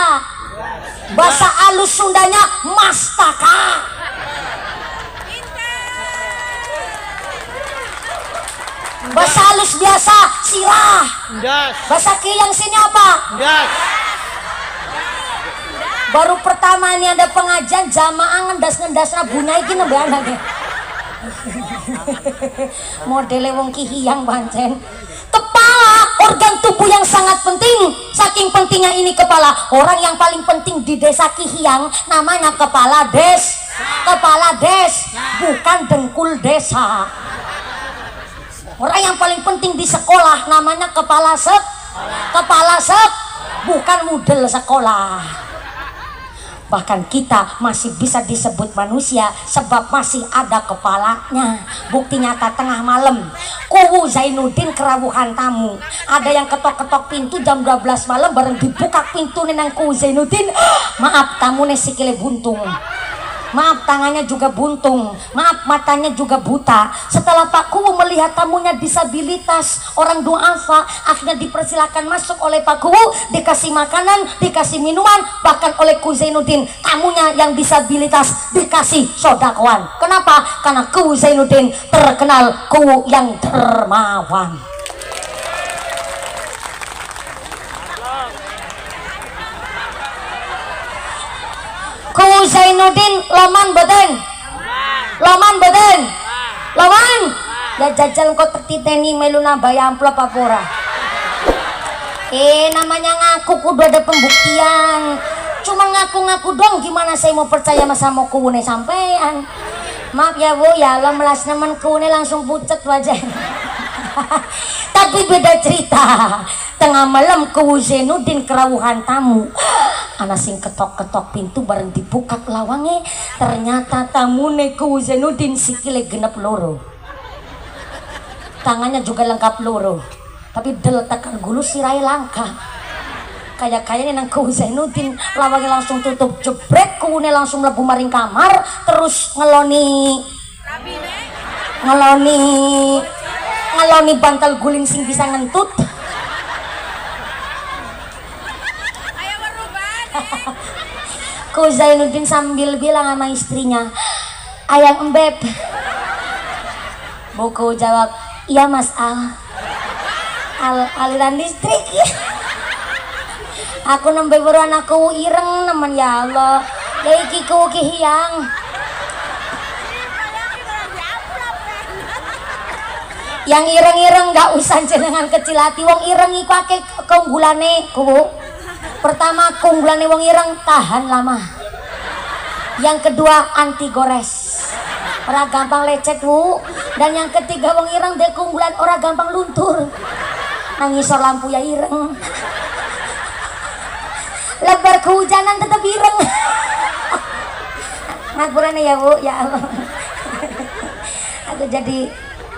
Speaker 1: Bahasa halus Sundanya mastaka. Bahasa halus biasa sirah. Bahasa kiyang sini apa? Baru pertama ini ada pengajian jamaah ngendas-ngendasna bunai iki nembe anake. Modele wong kihiyang pancen. Tepat organ tubuh yang sangat penting. Saking pentingnya ini kepala. Orang yang paling penting di desa Kihiang namanya kepala kepala bukan dengkul desa. Orang yang paling penting di sekolah namanya kepala bukan model sekolah. Bahkan kita masih bisa disebut manusia sebab masih ada kepalanya. Bukti nyata tengah malam Kuwu Zainuddin kerawuhan tamu. Ada yang ketok-ketok pintu jam 12 malam, bareng dibuka pintu nenang Kuwu Zainuddin. Maaf, tamunya sikile buntung. Maaf, tangannya juga buntung. Maaf, matanya juga buta. Setelah Pak Kuwu melihat tamunya disabilitas, orang duafa, akhirnya dipersilakan masuk oleh Pak Kuwu, dikasih makanan, dikasih minuman, bahkan oleh Kuwu Zainuddin tamunya yang disabilitas dikasih sodakoan. Kenapa? Karena Kuwu Zainuddin terkenal Kuwu yang dermawan. Kuwu Zainuddin laman beden ya jajal kok tertiteni meluna bayar amplop apora. Namanya ngaku kudu ada pembuktian. Cuma ngaku-ngaku dong, gimana saya mau percaya sama Kuwu sampean. Maaf ya Bu ya, lo melas nemen Kuwu langsung pucet wajah. Tapi beda cerita. Tengah malam Kuwu Zainuddin kerawuhan tamu. Ana sing ketok-ketok pintu bareng dibuka lawange, ternyata tamune Kuwu Zainuddin sikile genep loro. Tangannya juga lengkap loro. Tapi del tekan gulu sirai langka. Kayak-kayaknya nang Kuwu Zainuddin lawange langsung tutup jebrek, Kuwune langsung mlebu maring kamar terus ngeloni bantal guling sing bisa ngentut. Kuwu Zainuddin sambil bilang sama istrinya, "Ayang Embeb." Buku jawab, "Iya Mas aliran listrik." Aku nembe baru anak Kuwu ireng nemen ya Allah. Ya iki Kuwu Kihiang. Yang ireng-ireng gak usah jenengan kecil hati, wong ireng iku akeh keunggulane Kuwu. Pertama, keunggulannya wong ireng tahan lama. Yang kedua, anti gores, ora gampang lecet Bu. Dan yang ketiga, wong ireng dek keunggulan ora gampang luntur. Nangisor lampu ya ireng, lebar kehujanan tetap ireng. Ngapurannya ya Bu, ya Allah. Aku jadi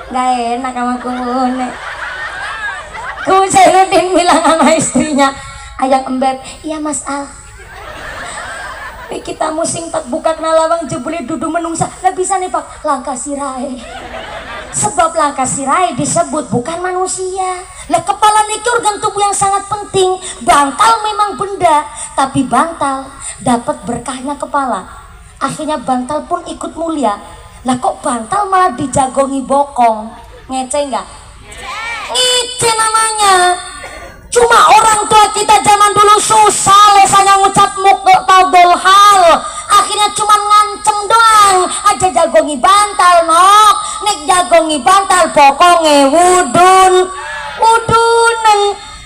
Speaker 1: gak enak sama Kuwu. Kuwu Zainuddin bilang sama istrinya, "Ayang Embeb." "Iya Mas kita musing tak buka kenalawang jebule dudu menungsa." Lah bisa nih Pak, langkah sirai. Sebab langkah sirai disebut bukan manusia. Lah kepala niki organ tubuh yang sangat penting. Bantal memang benda, tapi bantal dapat berkahnya kepala. Akhirnya bantal pun ikut mulia. Lah kok bantal malah dijagongi bokong? Ngece enggak? Ngece namanya. Cuma orang tua kita zaman dulu susah lesanya ngucap muqtadul hal. Akhirnya cuma ngancem doang. Aja jagongi bantal nok. Nek jagongi bantal pokoknya wudunen.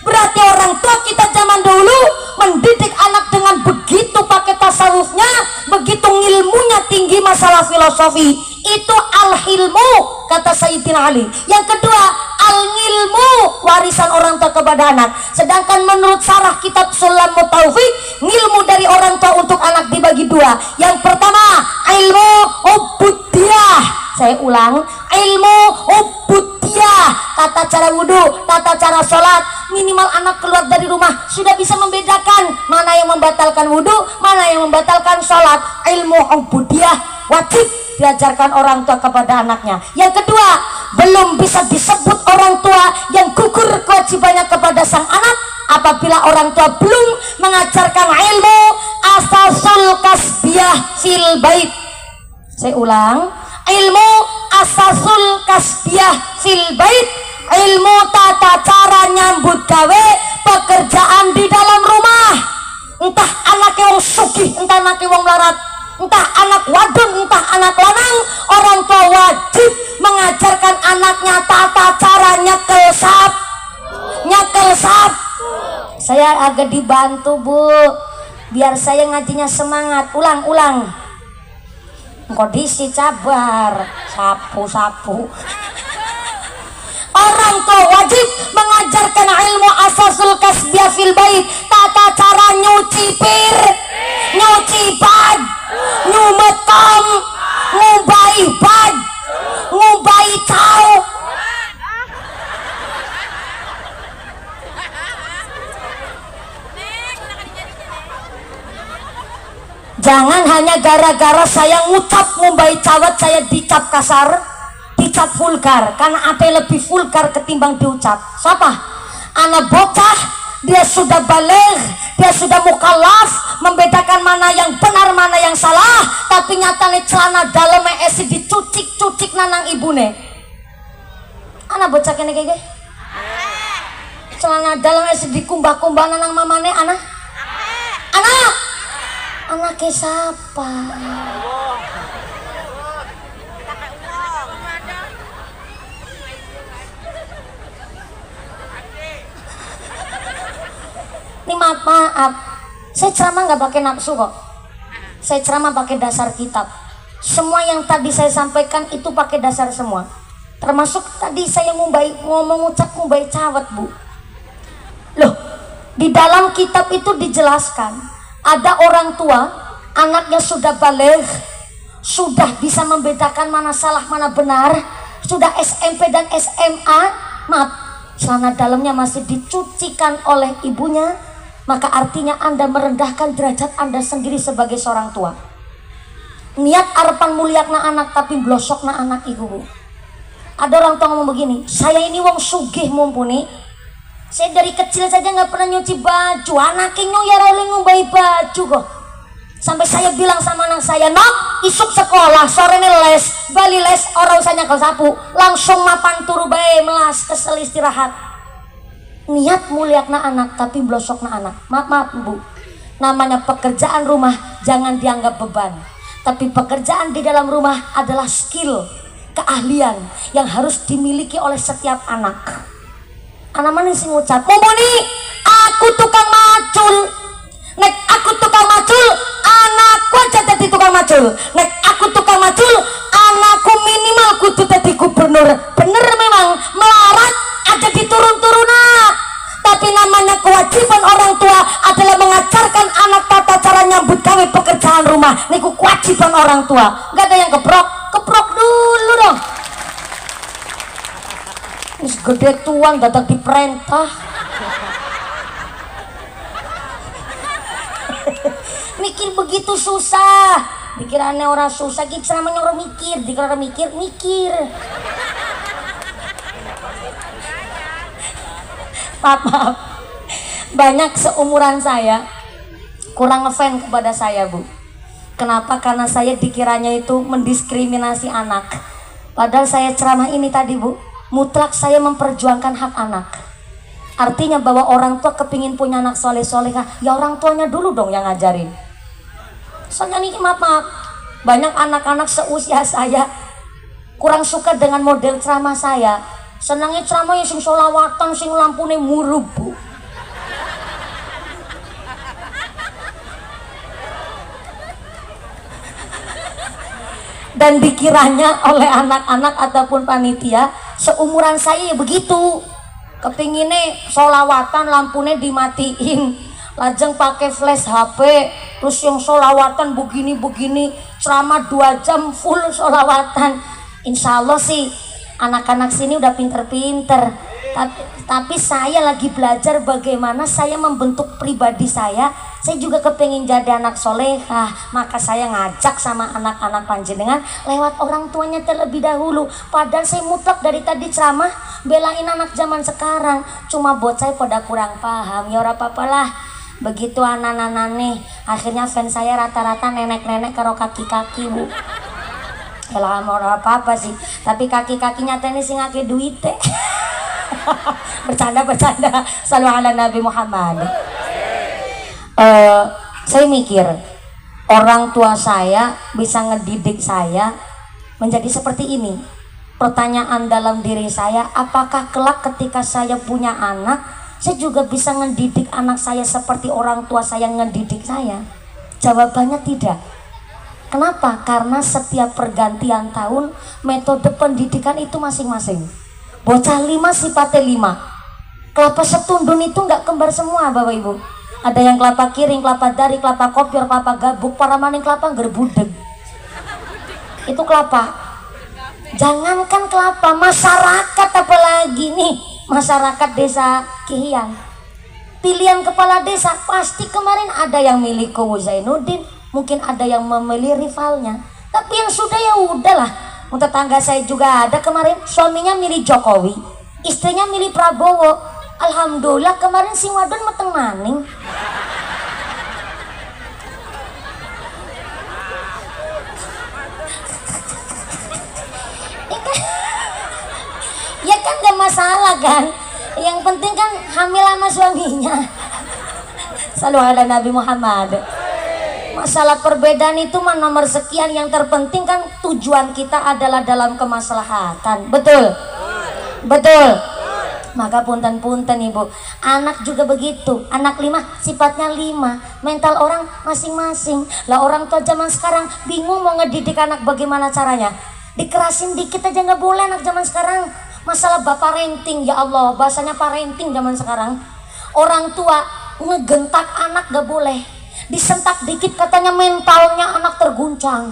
Speaker 1: Berarti orang tua kita zaman dulu mendidik anak dengan begitu pakai tasawufnya, begitu ilmunya tinggi masalah filosofi. Itu al-hilmu kata Sayyidina Ali. Yang kedua, al-ngilmu, warisan orang tua kepada anak. Sedangkan menurut sarah kitab Sulamut Taufik, ngilmu dari orang tua untuk anak dibagi dua. Yang pertama, ilmu ubudiyah. Saya ulang, ilmu ubudiyah, tata cara wudhu, tata cara sholat. Minimal anak keluar dari rumah sudah bisa membedakan mana yang membatalkan wudhu, mana yang membatalkan sholat. Ilmu ubudiyah wajib diajarkan orang tua kepada anaknya. Yang kedua, belum bisa disebut orang tua yang gugur kewajibannya kepada sang anak apabila orang tua belum mengajarkan ilmu asasul kasbiyah fil bait. Saya ulang, ilmu asasul kasbiyah fil bait, ilmu tata cara nyambut gawe pekerjaan di dalam rumah. Entah anaknya wong sugih, entah anaknya wong melarat, entah anak wadon, entah anak lanang, orang tua wajib mengajarkan anaknya tata cara nyekel sap. Saya agak dibantu Bu, biar saya ngajinya semangat. Ulang. Kondisi sabar, sapu. Orang tua wajib mengajarkan ilmu asasul kasbiyah fil bait, tata cara nyuci pir, nyuci baj, nyumetom, ngubai baj, ngubai cau. Jangan hanya gara-gara saya ngucap ngubai cawat saya dicap kasar, dicap vulgar, karena ada yang lebih vulgar ketimbang diucap. Siapa? Anak bocah, dia sudah balik, dia sudah mukallaf, membedakan mana yang benar mana yang salah, tapi nyatanya celana dalam esi dicucik nanang ibune. Anak bocah kene kayak celana dalam esi dikumbah-kumbah nanang mamane anak ke siapa? Ini maaf, saya ceramah nggak pakai nafsu kok. Saya ceramah pakai dasar kitab. Semua yang tadi saya sampaikan itu pakai dasar semua. Termasuk tadi saya ngomong ucap ngubai cawat Bu. Loh, di dalam kitab itu dijelaskan ada orang tua, anaknya sudah balik, sudah bisa membedakan mana salah mana benar, sudah SMP dan SMA, maaf, celana dalamnya masih dicucikan oleh ibunya, maka artinya Anda merendahkan derajat Anda sendiri sebagai seorang tua. Niat arepan muliakna anak tapi blosokna anak ibu Bu. Ada orang tua ngomong begini, saya ini wong sugih mumpuni, saya dari kecil saja nggak pernah nyuci baju, anaknya ya oleh ngumbai baju kok. Sampai saya bilang sama anak saya, nok isuk sekolah, sore ini les, bali les, orang usahanya kau sapu, langsung mapan turu bae melas, kesel istirahat. Niat muliakna anak tapi blosokna anak. Maaf Bu, namanya pekerjaan rumah jangan dianggap beban, tapi pekerjaan di dalam rumah adalah skill, keahlian yang harus dimiliki oleh setiap anak. Anak mana sih ngucap, mumpuni aku tukang macul, nek aku tukang macul, anakku aja jadi tukang macul, nek aku tukang macul, anakku minimal kudu jadi gubernur. Bener memang, melarat aja diturun-turunan, tapi namanya kewajiban orang tua adalah mengajarkan anak tata cara nyambut gawe pekerjaan rumah. Niku kewajiban orang tua, nggak ada yang keprok dulu dong. Gede tuan datang diperintah. Mikir begitu susah, pikirannya orang susah, kita namanya orang mikir, dikira orang mikir. Maaf, banyak seumuran saya kurang ngefan kepada saya Bu. Kenapa? Karena saya dikiranya itu mendiskriminasi anak. Padahal saya ceramah ini tadi Bu, mutlak saya memperjuangkan hak anak. Artinya bahwa orang tua kepingin punya anak soleh-solehah, ya orang tuanya dulu dong yang ngajarin. Soalnya nih maaf, banyak anak-anak seusia saya kurang suka dengan model ceramah saya. Senangnya ceramah yang sing solawatan, sing lampune murub Bu. Dan dikiranya oleh anak-anak ataupun panitia seumuran saya ya begitu, kepinginnya solawatan lampunya dimatiin, lajeng pakai flash HP, terus yang solawatan begini ceramah 2 jam full solawatan. Insya Allah sih anak-anak sini udah pinter-pinter, tapi saya lagi belajar bagaimana saya membentuk pribadi saya juga kepengen jadi anak solehah, maka saya ngajak sama anak-anak panjenengan lewat orang tuanya terlebih dahulu. Padahal saya mutlak dari tadi ceramah belain anak zaman sekarang, cuma bocah pada kurang paham, ya ora apa-apa lah. Begitu anak-anak nih, akhirnya fans saya rata-rata nenek-nenek karo kaki-kaki Bu. Elah ora apa-apa sih, tapi kaki-kakinya teh sing ngake duit teh. bercanda selalu ala Nabi Muhammad. Saya mikir orang tua saya bisa ngedidik saya menjadi seperti ini. Pertanyaan dalam diri saya, apakah kelak ketika saya punya anak, saya juga bisa ngedidik anak saya seperti orang tua saya ngedidik saya? Jawabannya tidak. Kenapa? Karena setiap pergantian tahun metode pendidikan itu masing-masing. Bocah 5 sifatnya 5. Kelapa setundun itu nggak kembar semua Bapak Ibu. Ada yang kelapa kiring, kelapa dari, kelapa kopior, kelapa gabuk, para maning kelapa gerbudeg. Itu kelapa. Jangankan kelapa, masyarakat apalagi nih, masyarakat desa Kihiang. Pilihan kepala desa pasti kemarin ada yang milih Kowo Zainuddin, mungkin ada yang memilih rivalnya. Tapi yang sudah ya udahlah. Untuk tetangga saya juga ada kemarin suaminya milih Jokowi, istrinya milih Prabowo. Alhamdulillah kemarin sing wadon meteng maning. Ya kan gak masalah kan, yang penting kan hamil sama suaminya. Selalu ada Nabi Muhammad. Masalah perbedaan itu mah nomor sekian, yang terpenting kan tujuan kita adalah dalam kemaslahatan. Betul? Betul. Maka punten-punten Ibu, anak juga begitu. Anak 5 sifatnya 5, mental orang masing-masing. Lah orang tua zaman sekarang bingung mau ngedidik anak bagaimana caranya. Dikerasin dikit aja nggak boleh anak zaman sekarang. Masalah bapak parenting, ya Allah, bahasanya parenting zaman sekarang. Orang tua ngegentak anak gak boleh. Disentak dikit katanya mentalnya anak terguncang.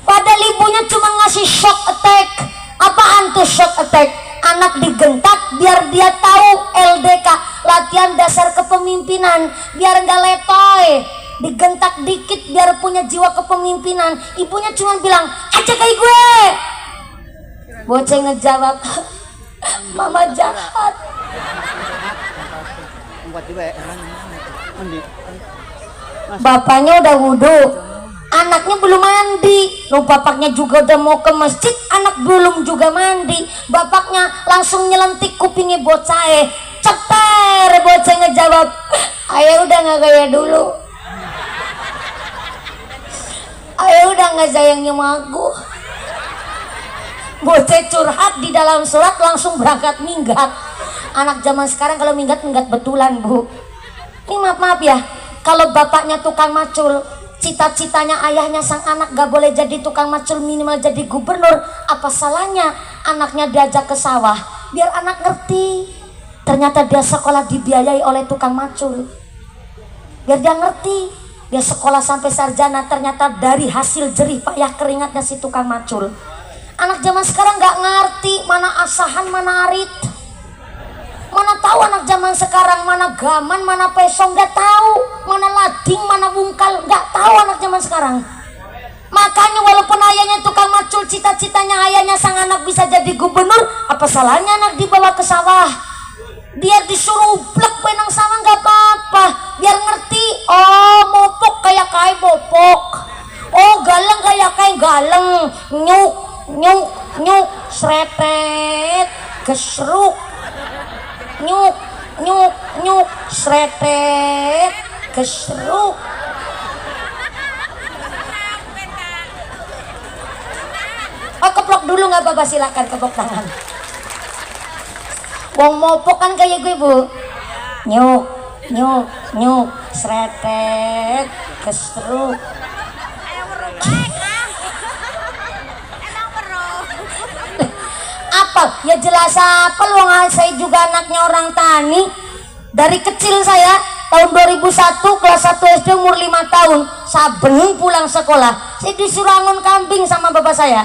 Speaker 1: Padahal ibunya cuma ngasih shock attack. Apaan tuh shock attack? Anak digentak biar dia tahu LDK, latihan dasar kepemimpinan, biar nggak letoy. Digentak dikit biar punya jiwa kepemimpinan. Ibunya cuma bilang aja kayak gue. Bocah ngejawab, mama jahat. Bapaknya udah wudhu, anaknya belum mandi. Bapaknya juga udah mau ke masjid, anak belum juga mandi. Bapaknya langsung nyelentik kupingnya bocah. Ceper, bocah ngejawab, ayah udah nggak kayak dulu. Ayah udah nggak sayangnya sama aku. Bocah curhat di dalam surat langsung berangkat minggat. Anak zaman sekarang kalau minggat betulan Bu. Ini maaf ya, kalau bapaknya tukang macul, cita-citanya ayahnya sang anak gak boleh jadi tukang macul, minimal jadi gubernur. Apa salahnya anaknya diajak ke sawah biar anak ngerti ternyata dia sekolah dibiayai oleh tukang macul, biar dia ngerti dia sekolah sampai sarjana ternyata dari hasil jerih payah keringatnya si tukang macul. Anak zaman sekarang gak ngerti mana asahan mana arit. Mana tahu anak zaman sekarang mana gaman mana pesong, gak tahu. Mana lading mana bungkal, gak tahu anak zaman sekarang. Makanya walaupun ayahnya tukang macul, cita-citanya ayahnya sang anak bisa jadi gubernur, apa salahnya anak dibawa ke sawah? Dia disuruh ublek benang sawah gak apa-apa, biar ngerti. Oh mopok kayak kai mopok, oh galeng kayak kai galeng, nyuk nyuk nyuk srepet gesruk, nyuk nyuk nyuk srepet gesruk. Oh keplok dulu nggak apa-apa, silakan keplok tangan. Wong mopok kan kayak gue Bu, nyuk nyuk nyuk srepet gesruk. Apal ya jelas apal, wong saya juga anaknya orang tani. Dari kecil saya tahun 2001 kelas 1 SD umur 5 tahun saben pulang sekolah saya disuruh angon kambing sama bapak saya.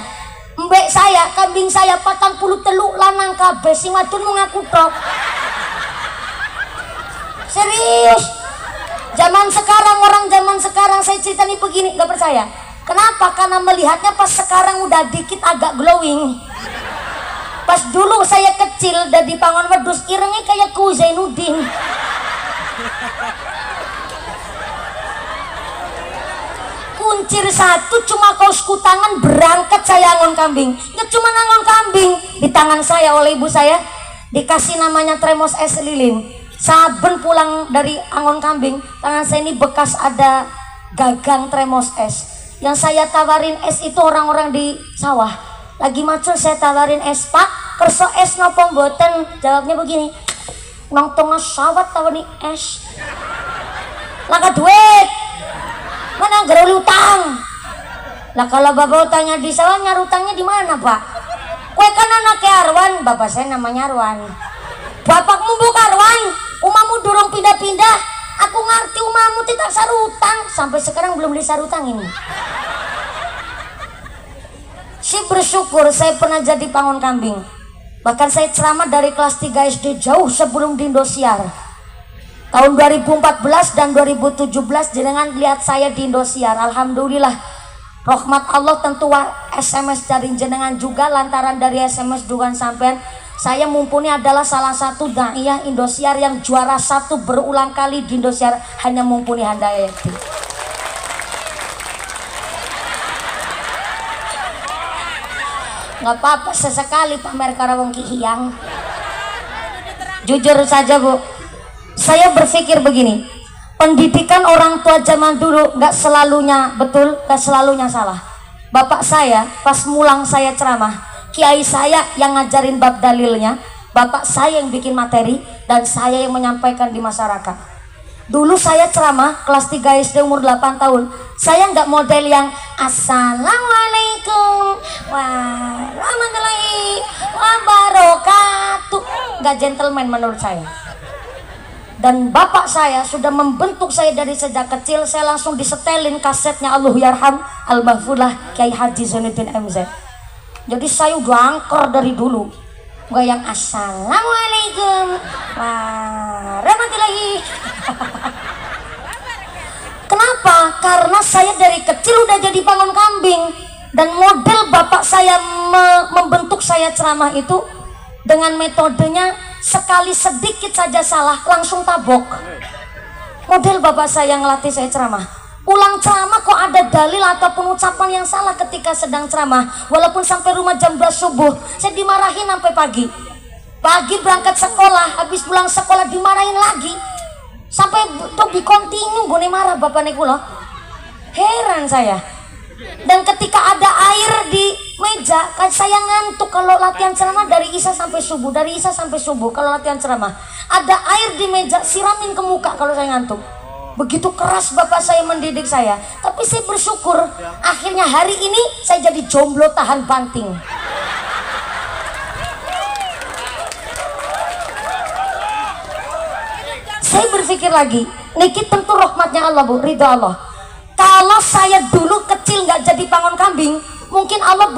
Speaker 1: Mbek saya kambing saya 40 teluk lanang kabeh, sing wadon mau ngaku tok. Serius. Zaman sekarang, orang zaman sekarang saya ceritani begini gak percaya. Kenapa? Karena melihatnya pas sekarang udah dikit agak glowing. Pas dulu saya kecil dari Pangon Wedus irengnya kayak Kowo Zainuddin. Kuncir satu cuma kaos kutangan berangkat saya angon kambing. Ya cuma angon kambing di tangan saya oleh ibu saya dikasih namanya tremos es lilin. Saben pulang dari angon kambing tangan saya ini bekas ada gagang tremos es. Yang saya tawarin es itu orang-orang di sawah lagi macul, saya tawarin es, Pak kerso es nopo mboten? Jawabnya begini, nang tengah sawat tawani es. Laka duit. Mana geruli utang. Lah kalau bapak utangnya di sawah, nyari utangnya di mana, Pak? Kue kan anaknya Arwan, bapak saya namanya Arwan. Bapakmu bukan Arwan, umamu durung pindah-pindah. Aku ngerti umamu tidak sarutang, sampai sekarang belum disarutang ini. Saya bersyukur saya pernah jadi pangon kambing. Bahkan saya ceramah dari kelas 3 SD jauh sebelum di Indosiar. Tahun 2014 dan 2017 jenengan lihat saya di Indosiar. Alhamdulillah, rahmat Allah tentu SMS dari jenengan juga. Lantaran dari SMS dugaan sampean, saya mumpuni adalah salah satu daiyah Indosiar yang juara 1 berulang kali di Indosiar, hanya mumpuni Handayati. Nggak apa-apa sesekali pamer karawang kihiyang. Jujur saja Bu, saya berpikir begini, pendidikan orang tua zaman dulu nggak selalunya betul, nggak selalunya salah. Bapak saya pas mulang saya ceramah, kiai saya yang ngajarin bab dalilnya, bapak saya yang bikin materi, dan saya yang menyampaikan di masyarakat. Dulu saya ceramah kelas 3 SD umur 8 tahun. Saya nggak model yang Assalamualaikum warahmatullahi wabarakatuh. Nggak gentleman menurut saya. Dan bapak saya sudah membentuk saya dari sejak kecil. Saya langsung disetelin kasetnya Allahyarham Al-Mahfulah Kiai Haji Zainuddin MZ. Jadi saya udah angker dari dulu. Nggak yang Assalamualaikum warahmatullahi. Kenapa? Karena saya dari kecil udah jadi pangon kambing, dan model bapak saya membentuk saya ceramah itu dengan metodenya sekali sedikit saja salah langsung tabok. Model bapak saya yang ngelatih saya ceramah. Pulang ceramah kok ada dalil ataupun ucapan yang salah ketika sedang ceramah, walaupun sampai rumah jam 12 subuh saya dimarahin sampai pagi. Pagi berangkat sekolah, habis pulang sekolah dimarahin lagi sampai tuh di kontinu gue marah bapak nih kulo. Heran saya. Dan ketika ada air di meja, kan saya ngantuk kalau latihan ceramah dari Isya sampai subuh, dari Isya sampai subuh kalau latihan ceramah. Ada air di meja, siramin ke muka kalau saya ngantuk. Begitu keras bapak saya mendidik saya. Tapi saya bersyukur akhirnya hari ini saya jadi jomblo tahan banting. Saya berpikir lagi, niki tentu rahmatnya Allah Bu, ridha Allah. Kalau saya dulu kecil nggak jadi pangon kambing, mungkin Allah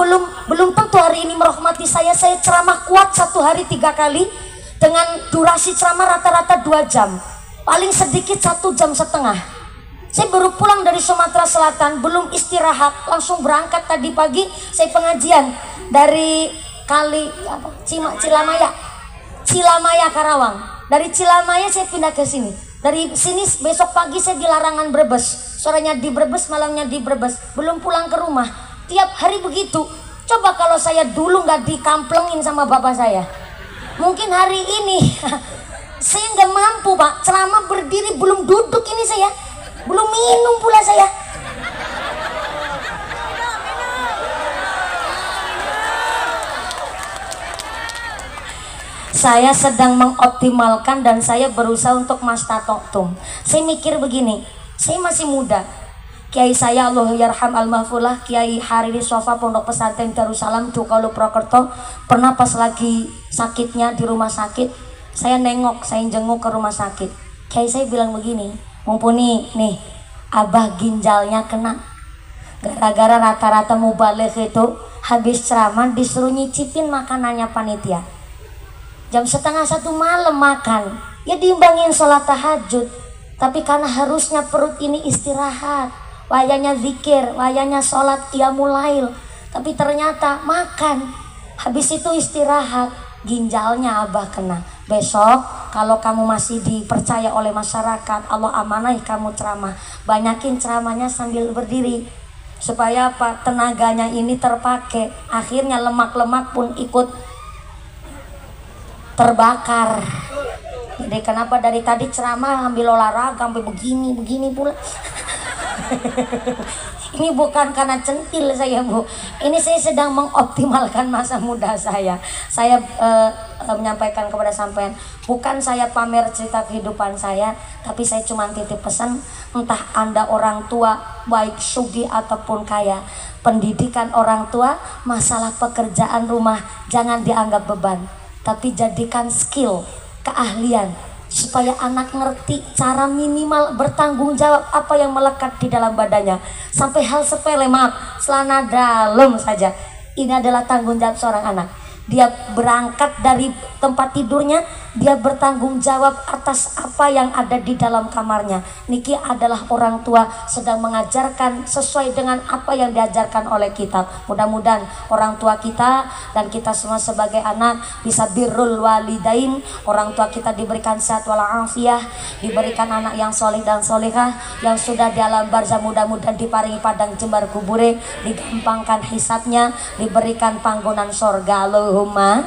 Speaker 1: belum tentu hari ini merahmati saya. Saya ceramah kuat satu hari 3 kali dengan durasi ceramah rata-rata 2 jam, paling sedikit 1,5 jam. Saya baru pulang dari Sumatera Selatan, belum istirahat, langsung berangkat tadi pagi. Saya pengajian dari Cilamaya Karawang. Dari Cilamaya saya pindah ke sini. Dari sini besok pagi saya di Larangan Brebes. Sorenya di Brebes, malamnya di Brebes. Belum pulang ke rumah. Tiap hari begitu. Coba kalau saya dulu nggak dikamplengin sama bapak saya, mungkin hari ini saya nggak mampu Pak. Ceramah berdiri, belum duduk ini saya, belum minum pula saya. Saya sedang mengoptimalkan dan saya berusaha untuk mastatoktum. Saya mikir begini, saya masih muda. Kiai saya Allahyarham Al-Mahfulah Kiai Hariri Sofa Pondok Pesantren Darussalam Dukaulu Prokerto pernah pas lagi sakitnya di rumah sakit, saya jenguk ke rumah sakit. Kiai saya bilang begini, mumpuni nih abah ginjalnya kena gara-gara rata-rata mubalik itu habis ceramah disuruh nyicipin makanannya panitia. Jam 12:30 malam makan, ya diimbangin sholat tahajud. Tapi karena harusnya perut ini istirahat, wayanya zikir, wayanya sholat qiyamul lail, tapi ternyata makan, habis itu istirahat, ginjalnya abah kena. Besok kalau kamu masih dipercaya oleh masyarakat, Allah amanahi kamu ceramah, banyakin ceramahnya sambil berdiri, supaya apa? Tenaganya ini terpakai. Akhirnya lemak-lemak pun ikut terbakar. Jadi kenapa dari tadi ceramah ambil olahraga sampai begini pula. Ini bukan karena centil saya Bu, ini saya sedang mengoptimalkan masa muda saya. Saya menyampaikan kepada sampean, bukan saya pamer cerita kehidupan saya, tapi saya cuma titip pesan, entah Anda orang tua baik sugih ataupun kaya, pendidikan orang tua, masalah pekerjaan rumah jangan dianggap beban, tapi jadikan skill, keahlian, supaya anak ngerti cara minimal bertanggung jawab apa yang melekat di dalam badannya. Sampai hal sepele, maaf, celana dalam saja, ini adalah tanggung jawab seorang anak. Dia berangkat dari tempat tidurnya, dia bertanggung jawab atas apa yang ada di dalam kamarnya. Niki adalah orang tua sedang mengajarkan sesuai dengan apa yang diajarkan oleh kitab. Mudah-mudahan orang tua kita dan kita semua sebagai anak bisa birrul walidain. Orang tua kita diberikan sehat walafiat, diberikan anak yang soleh dan solehah, yang sudah di alam barzah mudah-mudahan diparingi padang jembar kubure, digampangkan hisabnya, diberikan panggonan sorga. Allahumma.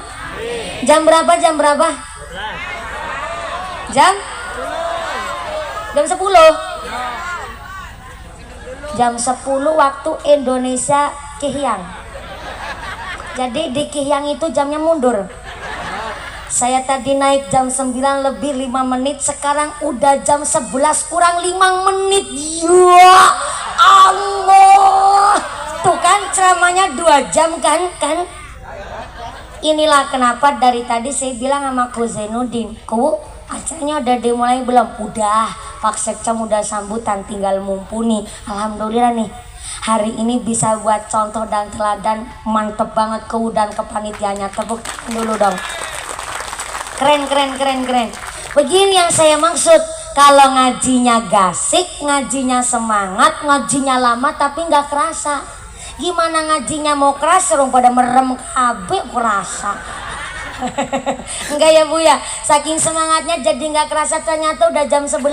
Speaker 1: Jam berapa? Jam berapa? Jam 10. Jam 10 waktu Indonesia Kihyang. Jadi di Kihyang itu jamnya mundur. Saya tadi naik jam 9 lebih 5 menit, sekarang udah jam 11 kurang 5 menit. Ya Allah. Tuh kan ceramahnya 2 jam kan? Inilah kenapa dari tadi saya bilang sama Ku Zainuddin, Ku, acaranya udah dimulai belum? Udah, Pak Sekcam udah sambutan, tinggal mumpuni. Alhamdulillah nih, hari ini bisa buat contoh dan teladan, mantep banget Ku dan kepanitianya. Tepuk tangan dulu dong. Keren. Begini yang saya maksud, kalau ngajinya gasik, ngajinya semangat, ngajinya lama tapi nggak kerasa. Gimana ngajinya mau keras, orang pada merem kabeh kerasa. Enggak ya Bu ya, saking semangatnya jadi nggak kerasa, ternyata udah jam 11.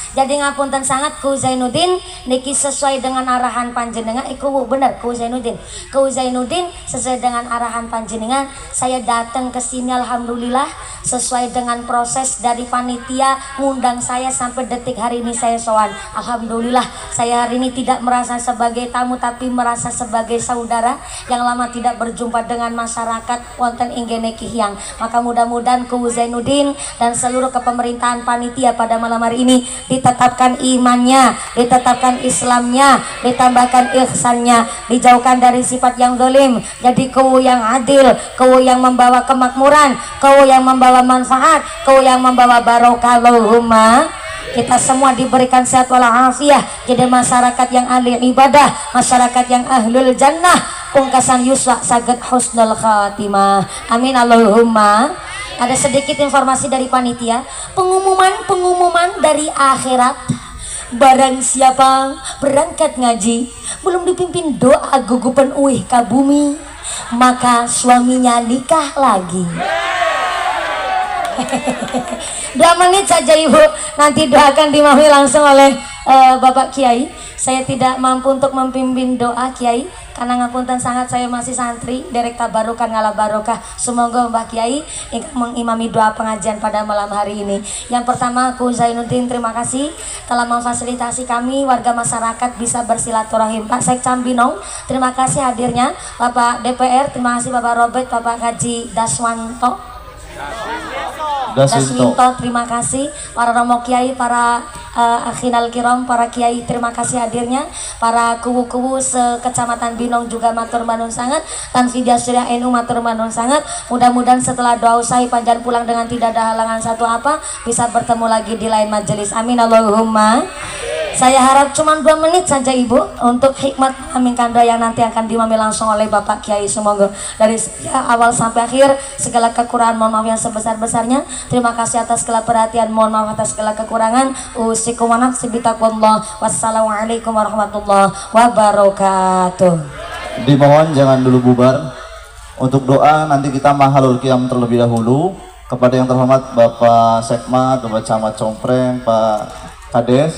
Speaker 1: Jadi ngapunten sangat Ku Zainuddin niki sesuai dengan arahan panjenengan. Bener Ku Zainuddin sesuai dengan arahan panjenengan. Saya datang ke sini alhamdulillah sesuai dengan proses dari panitia ngundang saya sampai detik hari ini saya sowan. Alhamdulillah saya hari ini tidak merasa sebagai tamu tapi merasa sebagai saudara yang lama tidak berjumpa dengan masyarakat wonten inggene Kihyang. Maka mudah-mudahan Ku Zainuddin dan seluruh kepemerintahan panitia pada malam hari ini ditetapkan imannya, ditetapkan Islamnya, ditambahkan ihsannya, dijauhkan dari sifat yang zalim, jadi Ku yang adil, Ku yang membawa kemakmuran, Ku yang membawa manfaat, Ku yang membawa barokah. Allahumma. Kita semua diberikan sehat walafiat, jadi masyarakat yang ahli ibadah, masyarakat yang ahlul jannah, pungkasan yuswa saged husnul khatimah. Amin Allahumma. Ada sedikit informasi dari panitia, pengumuman dari akhirat. Barang siapa berangkat ngaji belum dipimpin doa gugupan uih ka bumi, maka suaminya nikah lagi. 2 menit saja Ibu, nanti doa akan dimahami langsung oleh Bapak Kiai. Saya tidak mampu untuk memimpin doa Kiai karena ngapunten sangat, saya masih santri derek tabarukan ngalah barokah. Semoga Mbah Kiai ingkang mengimami doa pengajian pada malam hari ini. Yang pertama Ku Zainuddin terima kasih telah memfasilitasi kami warga masyarakat bisa bersilaturahim. Pak Sekcam Binong terima kasih hadirnya. Bapak DPR terima kasih, Bapak Robert, Bapak Haji Daswanto terima kasih, para romo kiai, para akhinal kiram, para kiai terima kasih hadirnya, para kubu-kubu sekecamatan Binong juga matur manun sangat, dan Vidya Surya NU matur manun sangat. Mudah-mudahan setelah doa usai panjang pulang dengan tidak ada halangan satu apa, bisa bertemu lagi di lain majelis. Amin Allahumma. Saya harap cuma 2 menit saja Ibu untuk hikmat mengaminkan doa yang nanti akan dimami langsung oleh Bapak Kiai. Semoga dari awal sampai akhir segala kekurangan mohon maaf yang sebesar-besarnya. Terima kasih atas segala perhatian, mohon maaf atas segala kekurangan. Usikum wa nafsi bitaqwallah. Wassalamualaikum warahmatullahi wabarakatuh.
Speaker 3: Dimohon jangan dulu bubar. Untuk doa nanti kita mahalul qiyam terlebih dahulu. Kepada yang terhormat Bapak Sekma, Bapak Camat Compreng, Pak Kades.